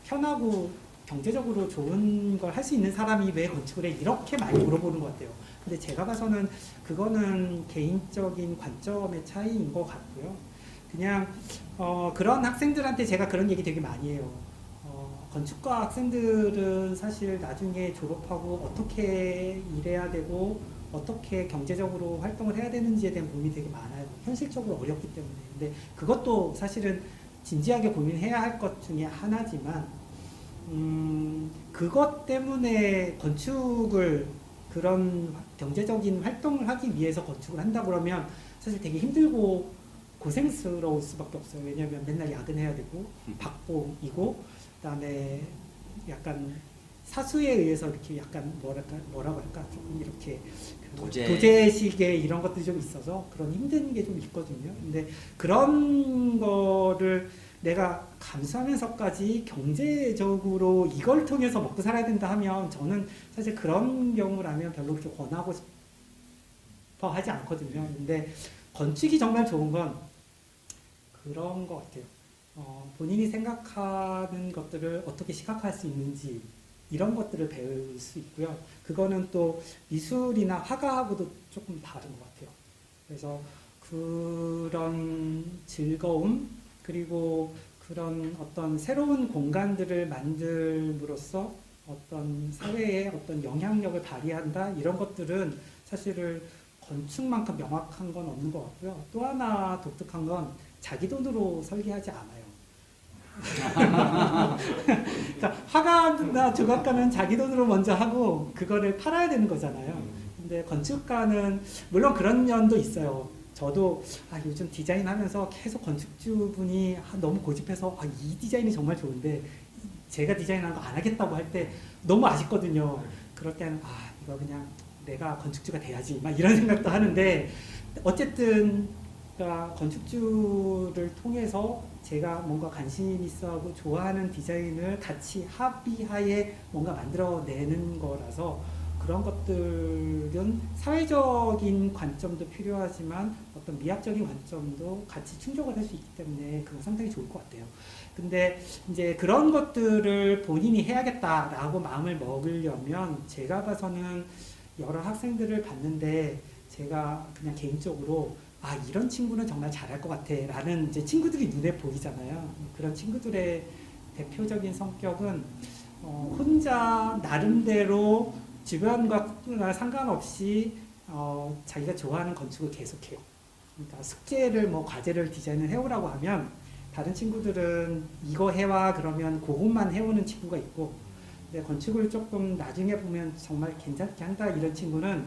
편하고 경제적으로 좋은 걸 할 수 있는 사람이 왜 건축을 해? 이렇게 많이 물어보는 것 같아요. 근데 제가 봐서는 그거는 개인적인 관점의 차이인 것 같고요. 그냥 그런 학생들한테 제가 그런 얘기 되게 많이 해요. 건축과 학생들은 사실 나중에 졸업하고 어떻게 일해야 되고 어떻게 경제적으로 활동을 해야 되는지에 대한 고민이 되게 많아요. 현실적으로 어렵기 때문에. 근데 그것도 사실은 진지하게 고민해야 할 것 중에 하나지만 그것 때문에 건축을 그런 경제적인 활동을 하기 위해서 건축을 한다 그러면 사실 되게 힘들고 고생스러울 수밖에 없어요. 왜냐하면 맨날 야근해야 되고 박봉이고 그다음에 약간 사수에 의해서 이렇게 약간 뭐라고 할까 조금 이렇게 도제식의 이런 것들이 좀 있어서 그런 힘든 게 좀 있거든요. 근데 그런 거를 내가 감수하면서까지 경제적으로 이걸 통해서 먹고 살아야 된다 하면 저는 사실 그런 경우라면 별로 그렇게 권하고 싶어 하지 않거든요. 근데 건축이 정말 좋은 건 그런 것 같아요. 본인이 생각하는 것들을 어떻게 시각화할 수 있는지 이런 것들을 배울 수 있고요. 그거는 또 미술이나 화가하고도 조금 다른 것 같아요. 그래서 그런 즐거움 그리고 그런 어떤 새로운 공간들을 만들므로써 어떤 사회에 어떤 영향력을 발휘한다 이런 것들은 사실은 건축만큼 명확한 건 없는 것 같고요. 또 하나 독특한 건 자기 돈으로 설계하지 않아요. 그러니까 화가나 조각가는 자기 돈으로 먼저 하고 그거를 팔아야 되는 거잖아요. 근데 건축가는 물론 그런 면도 있어요. 저도 요즘 디자인하면서 계속 건축주분이 너무 고집해서 이 디자인이 정말 좋은데 제가 디자인한 거 안 하겠다고 할 때 너무 아쉽거든요. 그럴 때는 이거 그냥 내가 건축주가 돼야지 막 이런 생각도 하는데 어쨌든 그러니까 건축주를 통해서 제가 뭔가 관심 있어하고 좋아하는 디자인을 같이 합의하에 뭔가 만들어내는 거라서 그런 것들은 사회적인 관점도 필요하지만 어떤 미학적인 관점도 같이 충족을 할 수 있기 때문에 그건 상당히 좋을 것 같아요. 근데 이제 그런 것들을 본인이 해야겠다라고 마음을 먹으려면 제가 봐서는 여러 학생들을 봤는데 제가 그냥 개인적으로 이런 친구는 정말 잘할 것 같아 라는 이제 친구들이 눈에 보이잖아요. 그런 친구들의 대표적인 성격은 혼자 나름대로 주변과 상관없이 자기가 좋아하는 건축을 계속해요. 그러니까 숙제를 과제를 디자인을 해오라고 하면 다른 친구들은 이거 해와 그러면 그것만 해오는 친구가 있고 근데 건축을 조금 나중에 보면 정말 괜찮게 한다 이런 친구는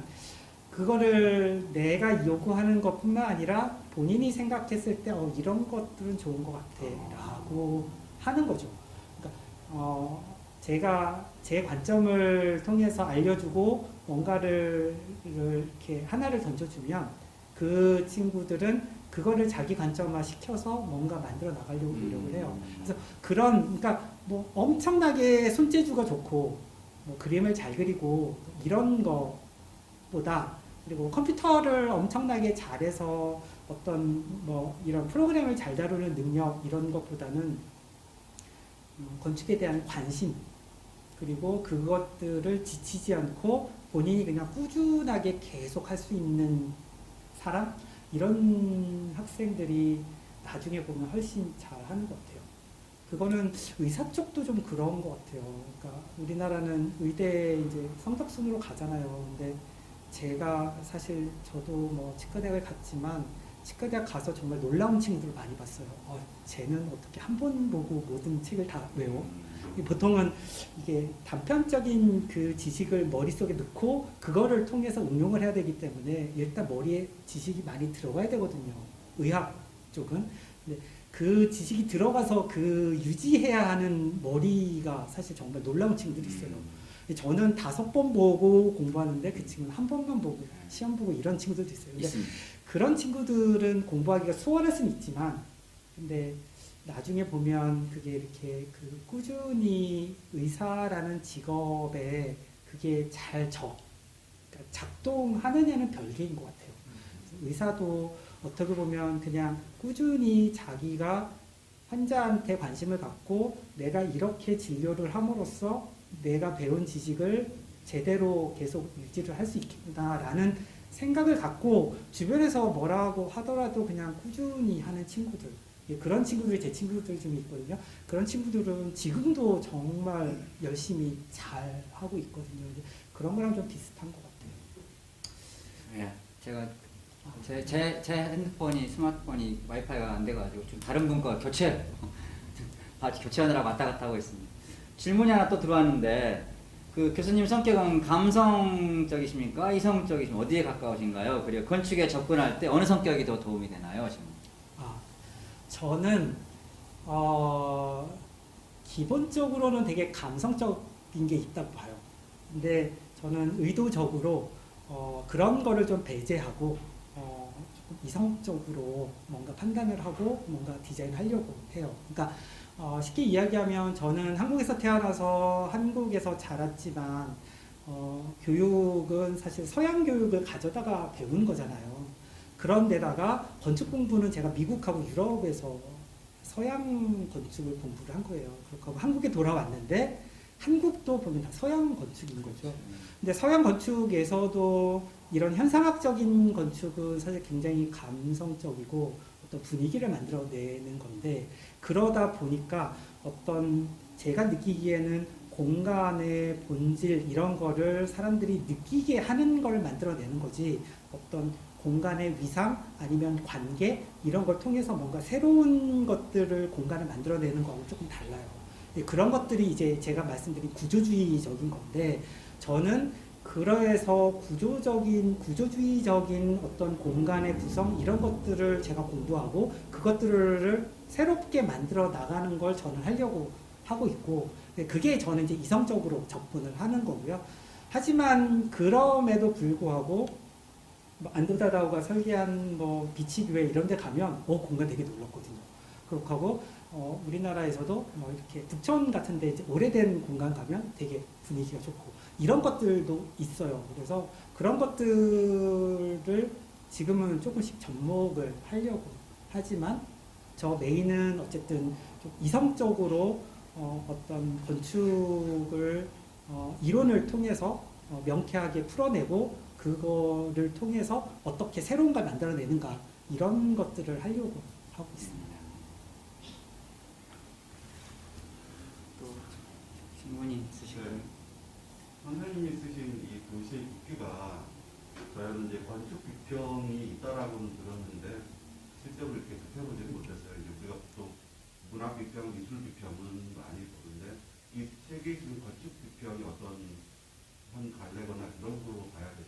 그거를 내가 요구하는 것뿐만 아니라 본인이 생각했을 때 이런 것들은 좋은 것 같아 라고 하는 거죠. 그러니까 제가 제 관점을 통해서 알려주고 뭔가를 이렇게 하나를 던져주면 그 친구들은 그거를 자기 관점화 시켜서 뭔가 만들어 나가려고 노력을 해요. 그래서 그러니까 엄청나게 손재주가 좋고 그림을 잘 그리고 이런 거보다 그리고 컴퓨터를 엄청나게 잘해서 어떤 이런 프로그램을 잘 다루는 능력 이런 것보다는 건축에 대한 관심 그리고 그것들을 지치지 않고 본인이 그냥 꾸준하게 계속 할 수 있는 사람 이런 학생들이 나중에 보면 훨씬 잘하는 것 같아요. 그거는 의사 쪽도 좀 그런 것 같아요. 그러니까 우리나라는 의대 이제 성적순으로 가잖아요. 근데 제가 사실 저도 치과대학을 갔지만 치과대학 가서 정말 놀라운 친구들을 많이 봤어요. 쟤는 어떻게 한 번 보고 모든 책을 다 외워? 보통은 이게 단편적인 그 지식을 머릿속에 넣고 그거를 통해서 응용을 해야 되기 때문에 일단 머리에 지식이 많이 들어가야 되거든요. 의학 쪽은. 근데 그 지식이 들어가서 그 유지해야 하는 머리가 사실 정말 놀라운 친구들이 있어요. 저는 5번 보고 공부하는데 그 친구는 한 번만 보고 시험 보고 이런 친구들도 있어요. 근데 있습니다. 그런 친구들은 공부하기가 수월할 수는 있지만 근데 나중에 보면 그게 이렇게 그 꾸준히 의사라는 직업에 그게 잘 그러니까 작동하느냐는 별개인 것 같아요. 의사도 어떻게 보면 그냥 꾸준히 자기가 환자한테 관심을 갖고 내가 이렇게 진료를 함으로써 내가 배운 지식을 제대로 계속 유지를 할 수 있겠구나라는 생각을 갖고 주변에서 뭐라고 하더라도 그냥 꾸준히 하는 친구들, 그런 친구들이 제 친구들 중에 있거든요. 그런 친구들은 지금도 정말 열심히 잘 하고 있거든요. 그런 거랑 좀 비슷한 것 같아요. 예, 제가 제 핸드폰이 스마트폰이 와이파이가 안 돼가지고 좀 다른 분과 교체하느라 왔다 갔다 하고 있습니다. 질문이 하나 또 들어왔는데 그 교수님 성격은 감성적이십니까? 이성적이십니까? 어디에 가까우신가요? 그리고 건축에 접근할 때 어느 성격이 더 도움이 되나요? 지금? 저는 기본적으로는 되게 감성적인 게 있다고 봐요. 근데 저는 의도적으로 그런 거를 좀 배제하고 조금 이성적으로 뭔가 판단을 하고 뭔가 디자인하려고 해요. 그러니까 쉽게 이야기하면 저는 한국에서 태어나서 한국에서 자랐지만 교육은 사실 서양 교육을 가져다가 배운 거잖아요. 그런데다가 건축 공부는 제가 미국하고 유럽에서 서양 건축을 공부를 한 거예요. 그렇고 한국에 돌아왔는데 한국도 보면 다 서양 건축인 거죠. 근데 서양 건축에서도 이런 현상학적인 건축은 사실 굉장히 감성적이고 어떤 분위기를 만들어내는 건데 그러다 보니까 어떤 제가 느끼기에는 공간의 본질 이런 거를 사람들이 느끼게 하는 걸 만들어내는 거지 어떤 공간의 위상 아니면 관계 이런 걸 통해서 뭔가 새로운 것들을 공간을 만들어내는 거하고 조금 달라요. 그런 것들이 이제 제가 말씀드린 구조주의적인 건데 저는 그래서 구조주의적인 어떤 공간의 구성 이런 것들을 제가 공부하고 그것들을 새롭게 만들어 나가는 걸 저는 하려고 하고 있고 그게 저는 이제 이성적으로 접근을 하는 거고요. 하지만 그럼에도 불구하고 안드로다다오가 설계한 뭐 비치교회 이런 데 가면 공간 되게 놀랍거든요. 그렇고 하고 우리나라에서도 뭐 이렇게 북촌 같은 데 이제 오래된 공간 가면 되게 분위기가 좋고 이런 것들도 있어요. 그래서 그런 것들을 지금은 조금씩 접목을 하려고 하지만 저 메인은 어쨌든 좀 이성적으로 어떤 건축을 이론을 통해서 명쾌하게 풀어내고 그거를 통해서 어떻게 새로운 걸 만들어내는가 이런 것들을 하려고 하고 있습니다. 또 질문이 있으실까요? 선생님이 쓰신 이 도시의 국기가 저희는 이제 건축 비평이 있다라고는 들었는데 실제로 이렇게 해보지는 못했어요. 이제 우리가 보통 문학 비평, 미술 비평은 많이 보는데 이 책이 지금 건축 비평이 어떤 한 갈래거나 그런 걸로 봐야 될까요?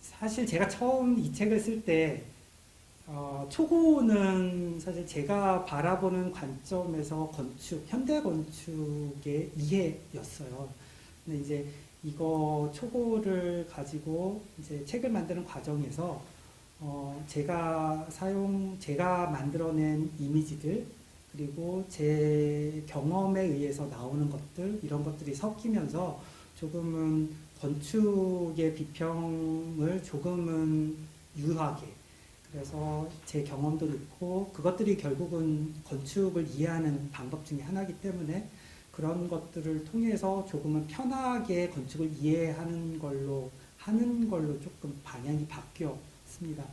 사실 제가 처음 이 책을 쓸 때 초고는 사실 제가 바라보는 관점에서 현대 건축의 이해였어요. 근데 이제 이거 초고를 가지고 이제 책을 만드는 과정에서 제가 만들어낸 이미지들 그리고 제 경험에 의해서 나오는 것들 이런 것들이 섞이면서 조금은 건축의 비평을 조금은 유하게 그래서 제 경험도 넣고 그것들이 결국은 건축을 이해하는 방법 중에 하나이기 때문에 그런 것들을 통해서 조금은 편하게 건축을 이해하는 걸로 조금 방향이 바뀌었습니다.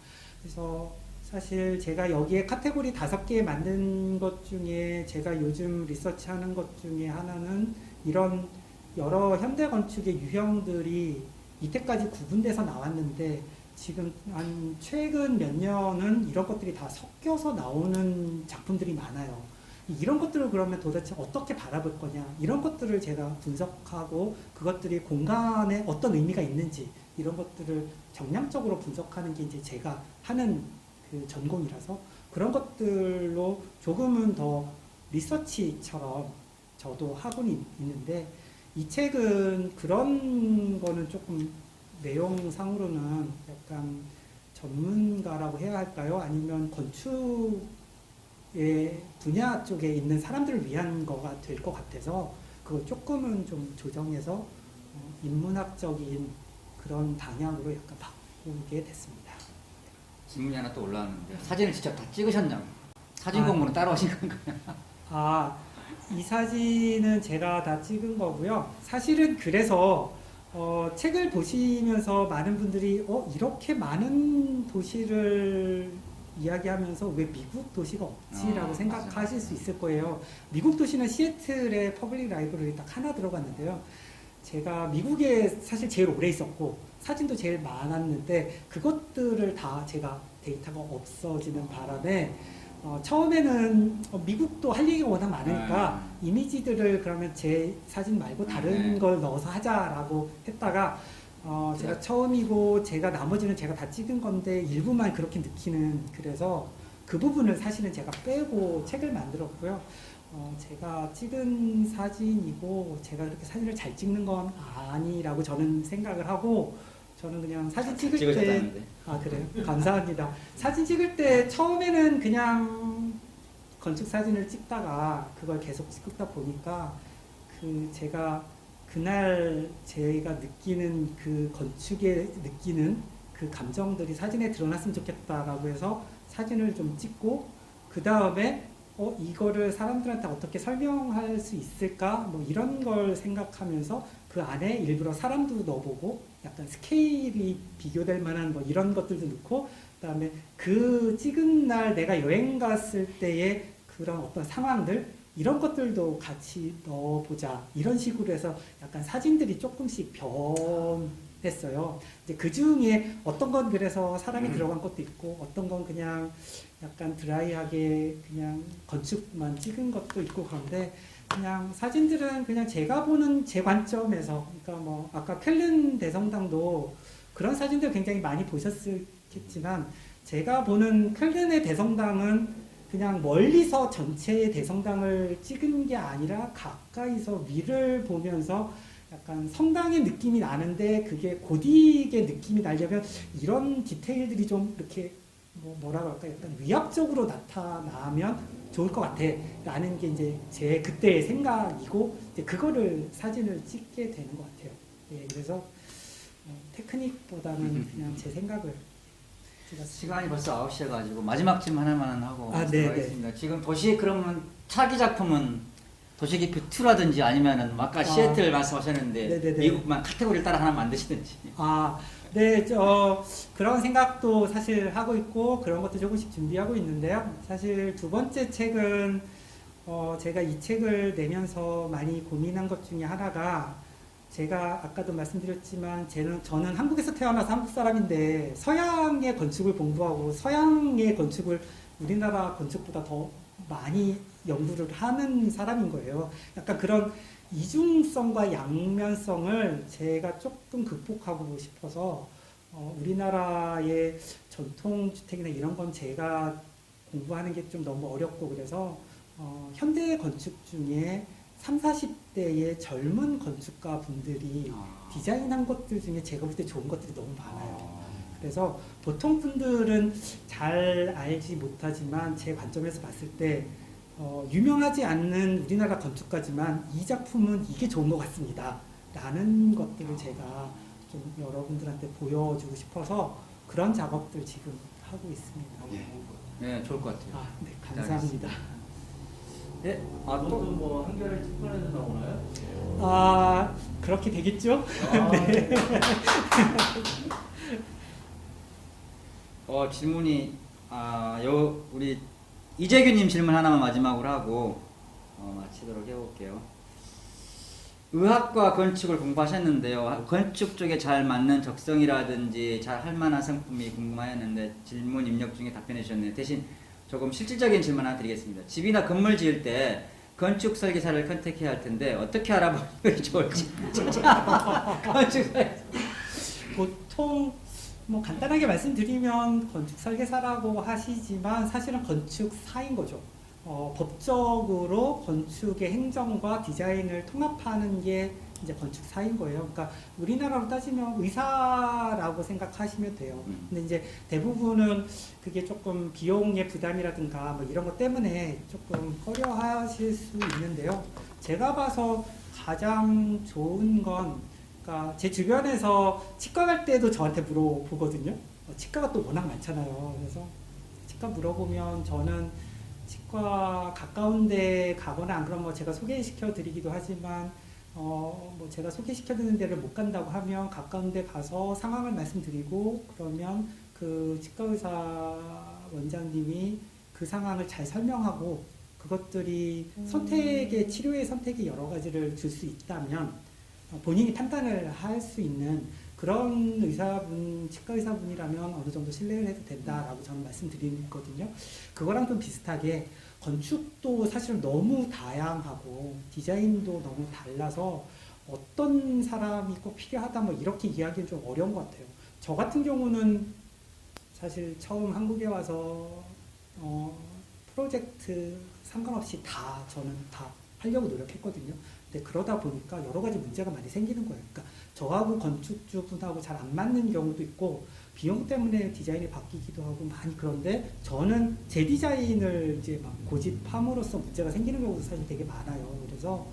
그래서 사실 제가 여기에 카테고리 5개 만든 것 중에 제가 요즘 리서치하는 것 중에 하나는 이런 여러 현대 건축의 유형들이 이때까지 구분돼서 나왔는데 지금 한 최근 몇 년은 이런 것들이 다 섞여서 나오는 작품들이 많아요. 이런 것들을 그러면 도대체 어떻게 바라볼 거냐, 이런 것들을 제가 분석하고 그것들이 공간에 어떤 의미가 있는지 이런 것들을 정량적으로 분석하는 게 이제 제가 하는 그 전공이라서 그런 것들로 조금은 더 리서치처럼 저도 하고는 있는데, 이 책은 그런 거는 조금 내용상으로는 약간 전문가라고 해야 할까요? 아니면 건축의 분야 쪽에 있는 사람들을 위한 거가 될 것 같아서 그걸 조금은 좀 조정해서 인문학적인 그런 방향으로 약간 바꾸게 됐습니다. 질문이 하나 또 올라왔는데 사진을 직접 다 찍으셨냐고. 사진 아. 공부는 따로 하신 건가요? 아, 이 사진은 제가 다 찍은 거고요. 사실은 그래서 책을 보시면서 많은 분들이 이렇게 많은 도시를 이야기하면서 왜 미국 도시가 없지라고 생각하실 수 있을 거예요. 미국 도시는 시애틀에 퍼블릭 라이브러리 딱 하나 들어갔는데요. 제가 미국에 사실 제일 오래 있었고 사진도 제일 많았는데 그것들을 다 제가 데이터가 없어지는 바람에 처음에는 미국도 할 얘기가 워낙 많으니까 이미지들을 그러면 제 사진 말고 다른 걸 넣어서 하자라고 했다가 제가 처음이고 제가 나머지는 제가 다 찍은 건데 일부만 그렇게 느끼는, 그래서 그 부분을 사실은 제가 빼고 책을 만들었고요. 제가 찍은 사진이고 제가 그렇게 사진을 잘 찍는 건 아니라고 저는 생각을 하고, 저는 그냥 사진 찍을 때 찍으셨다는데. 아 그래요? 감사합니다. 사진 찍을 때 처음에는 그냥 건축 사진을 찍다가 그걸 계속 찍다 보니까 제가 그날 제가 느끼는 그 건축에 느끼는 그 감정들이 사진에 드러났으면 좋겠다라고 해서 사진을 좀 찍고, 그 다음에 이거를 사람들한테 어떻게 설명할 수 있을까? 뭐 이런 걸 생각하면서 그 안에 일부러 사람도 넣어보고 약간 스케일이 비교될 만한 뭐 이런 것들도 넣고, 그 다음에 그 찍은 날 내가 여행 갔을 때의 그런 어떤 상황들 이런 것들도 같이 넣어보자, 이런 식으로 해서 약간 사진들이 조금씩 변했어요. 이제 그 중에 어떤 건 그래서 사람이 들어간 것도 있고 어떤 건 그냥 약간 드라이하게 그냥 건축만 찍은 것도 있고, 그런데 그냥 사진들은 그냥 제가 보는 제 관점에서, 그러니까 뭐 아까 켈른 대성당도 그런 사진들 굉장히 많이 보셨겠지만 제가 보는 켈른의 대성당은 그냥 멀리서 전체의 대성당을 찍은 게 아니라 가까이서 위를 보면서 약간 성당의 느낌이 나는데 그게 고딕의 느낌이 나려면 이런 디테일들이 좀 이렇게 뭐라고 할까, 약간 위압적으로 나타나면 좋을 것 같아 라는 게 이제 제 그때의 생각이고, 이제 그거를 사진을 찍게 되는 것 같아요. 예, 그래서 테크닉보다는 그냥 제 생각을 찍었습니다. 시간이 벌써 9시여 가지고 마지막 질문 하나만 하고 네. 지금 도시 그러면 차기 작품은 도시기피 2라든지 아니면은 아까 시애틀 말씀하셨는데 네네네. 미국만 카테고리를 따라 하나 만드시든지. 네, 그런 생각도 사실 하고 있고 그런 것도 조금씩 준비하고 있는데요. 사실 두 번째 책은 제가 이 책을 내면서 많이 고민한 것 중에 하나가, 제가 아까도 말씀드렸지만 저는 한국에서 태어나서 한국 사람인데 서양의 건축을 공부하고 서양의 건축을 우리나라 건축보다 더 많이 연구를 하는 사람인 거예요. 약간 그런 이중성과 양면성을 제가 조금 극복하고 싶어서 우리나라의 전통주택이나 이런 건 제가 공부하는 게 좀 너무 어렵고, 그래서 현대 건축 중에 30, 40대의 젊은 건축가 분들이 디자인한 것들 중에 제가 볼 때 좋은 것들이 너무 많아요. 그래서 보통 분들은 잘 알지 못하지만 제 관점에서 봤을 때 유명하지 않는 우리나라 건축가지만 이 작품은 이게 좋은 것 같습니다 라는 것들을 제가 좀 여러분들한테 보여주고 싶어서 그런 작업들 지금 하고 있습니다. 네, 좋을 것 같아요. 네, 감사합니다. 네, 또 또 뭐 한겨레 출판에서 나오나요? 그렇게 되겠죠? 네. 질문이 우리 이재규님 질문 하나만 마지막으로 하고 마치도록 해볼게요. 의학과 건축을 공부하셨는데요. 건축 쪽에 잘 맞는 적성이라든지 잘 할 만한 상품이 궁금하였는데 질문 입력 중에 답변해 주셨네요. 대신 조금 실질적인 질문 하나 드리겠습니다. 집이나 건물 지을 때 건축 설계사를 컨택해야 할 텐데 어떻게 알아보는 게 좋을지. 건축 설계. 보통 뭐 간단하게 말씀드리면 건축 설계사라고 하시지만 사실은 건축사인 거죠. 법적으로 건축의 행정과 디자인을 통합하는 게 이제 건축사인 거예요. 그러니까 우리나라로 따지면 의사라고 생각하시면 돼요. 근데 이제 대부분은 그게 조금 비용의 부담이라든가 뭐 이런 것 때문에 조금 꺼려 하실 수 있는데요. 제가 봐서 가장 좋은 건 그러니까 제 주변에서 치과 갈 때도 저한테 물어보거든요. 치과가 또 워낙 많잖아요. 그래서 치과 물어보면 저는 치과 가까운 데 가거나 안 그러면 뭐 제가 소개시켜 드리기도 하지만 뭐 제가 소개시켜 드리는 데를 못 간다고 하면 가까운 데 가서 상황을 말씀드리고 그러면 그 치과 의사 원장님이 그 상황을 잘 설명하고 그것들이 선택의 치료의 선택이 여러 가지를 줄 수 있다면 본인이 판단을 할 수 있는 그런 의사분, 치과 의사분이라면 어느 정도 신뢰를 해도 된다라고 저는 말씀드리거든요. 그거랑 좀 비슷하게 건축도 사실 너무 다양하고 디자인도 너무 달라서 어떤 사람이 꼭 필요하다 뭐 이렇게 이야기는 좀 어려운 것 같아요. 저 같은 경우는 사실 처음 한국에 와서 프로젝트 상관없이 저는 다 하려고 노력했거든요. 근데 그러다 보니까 여러 가지 문제가 많이 생기는 거예요. 그러니까 저하고 건축주분하고 잘 안 맞는 경우도 있고 비용 때문에 디자인이 바뀌기도 하고 많이 그런데 저는 제 디자인을 이제 막 고집함으로써 문제가 생기는 경우도 사실 되게 많아요. 그래서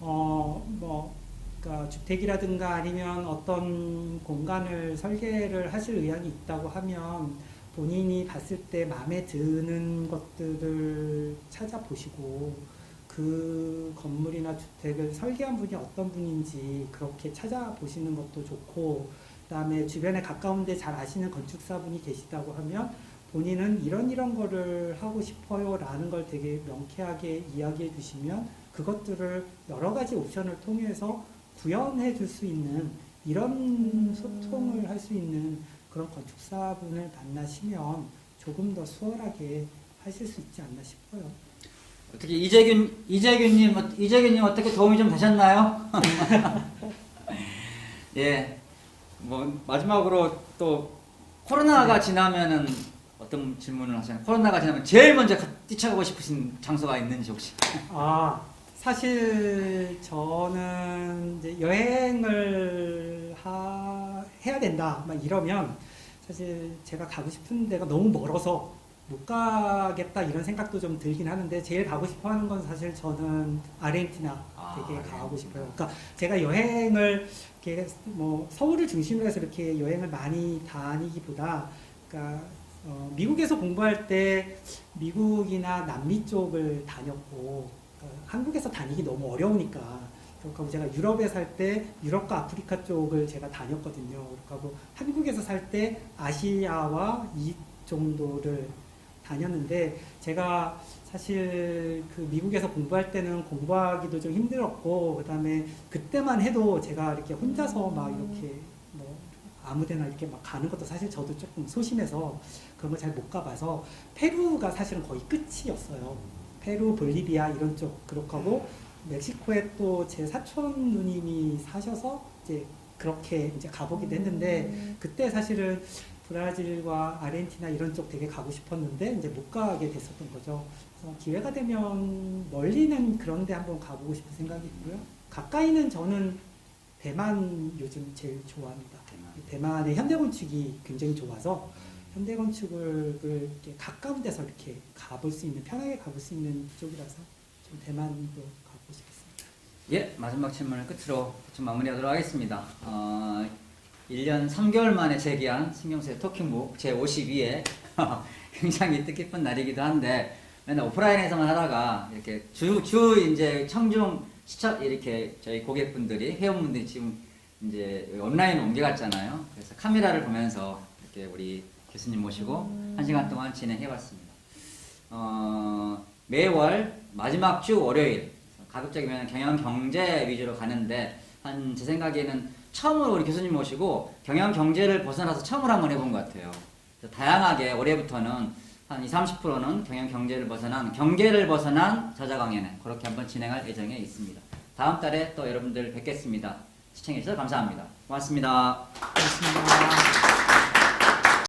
그러니까 주택이라든가 아니면 어떤 공간을 설계를 하실 의향이 있다고 하면 본인이 봤을 때 마음에 드는 것들을 찾아보시고 그 건물이나 주택을 설계한 분이 어떤 분인지 그렇게 찾아보시는 것도 좋고 그 다음에 주변에 가까운데 잘 아시는 건축사분이 계시다고 하면 본인은 이런 거를 하고 싶어요 라는 걸 되게 명쾌하게 이야기해 주시면 그것들을 여러 가지 옵션을 통해서 구현해 줄 수 있는 이런 소통을 할 수 있는 그런 건축사분을 만나시면 조금 더 수월하게 하실 수 있지 않나 싶어요. 어떻게 이재균님 어떻게 도움이 좀 되셨나요? 예, 뭐 마지막으로 또 코로나가 지나면은 어떤 질문을 하시나요? 코로나가 지나면 제일 먼저 뛰쳐가고 싶으신 장소가 있는지 혹시? 사실 저는 이제 여행을 해야 된다 막 이러면 사실 제가 가고 싶은 데가 너무 멀어서 못 가겠다 이런 생각도 좀 들긴 하는데 제일 가고 싶어 하는 건 사실 저는 아르헨티나 되게 가고 싶어요. 그러니까 제가 여행을 이렇게 뭐 서울을 중심으로 해서 이렇게 여행을 많이 다니기보다 그러니까 미국에서 공부할 때 미국이나 남미 쪽을 다녔고 그러니까 한국에서 다니기 너무 어려우니까 그리고 제가 유럽에 살 때 유럽과 아프리카 쪽을 제가 다녔거든요. 그리고 한국에서 살 때 아시아와 이 정도를 다녔는데 제가 사실 그 미국에서 공부할 때는 공부하기도 좀 힘들었고 그다음에 그때만 해도 제가 이렇게 혼자서 막 이렇게 뭐 아무데나 이렇게 막 가는 것도 사실 저도 조금 소심해서 그런 걸 잘 못 가봐서 페루가 사실은 거의 끝이었어요. 페루, 볼리비아 이런 쪽 그렇고 하고 멕시코에 또 제 사촌 누님이 사셔서 이제 그렇게 이제 가보기도 했는데 그때 사실은 브라질과 아르헨티나 이런 쪽 되게 가고 싶었는데 이제 못 가게 됐었던 거죠. 그래서 기회가 되면 멀리는 그런데 한번 가보고 싶은 생각이 있고요. 가까이는 저는 대만 요즘 제일 좋아합니다. 대만의 현대건축이 굉장히 좋아서 현대건축을 이렇게 가까운 데서 이렇게 가볼 수 있는 편하게 가볼 수 있는 쪽이라서 좀 대만도 가고 싶습니다. 예, 마지막 질문을 끝으로 좀 마무리하도록 하겠습니다. 1년 3개월 만에 재기한 신경수의 토킹북 제52회 굉장히 뜻깊은 날이기도 한데 맨날 오프라인에서만 하다가 이렇게 주 이제 청중 시청 이렇게 저희 고객분들이 회원분들이 지금 이제 온라인으로 옮겨갔잖아요. 그래서 카메라를 보면서 이렇게 우리 교수님 모시고 1시간 동안 진행해봤습니다. 매월 마지막 주 월요일 가급적이면 경영 경제 위주로 가는데 한 제 생각에는 처음으로 우리 교수님 모시고 경영 경제를 벗어나서 처음으로 한번 해본 것 같아요. 그래서 다양하게 올해부터는 한 20-30%는 경영 경제를 벗어난 경계를 벗어난 저자 강연회 그렇게 한번 진행할 예정에 있습니다. 다음 달에 또 여러분들 뵙겠습니다. 시청해 주셔서 감사합니다. 고맙습니다. 고맙습니다.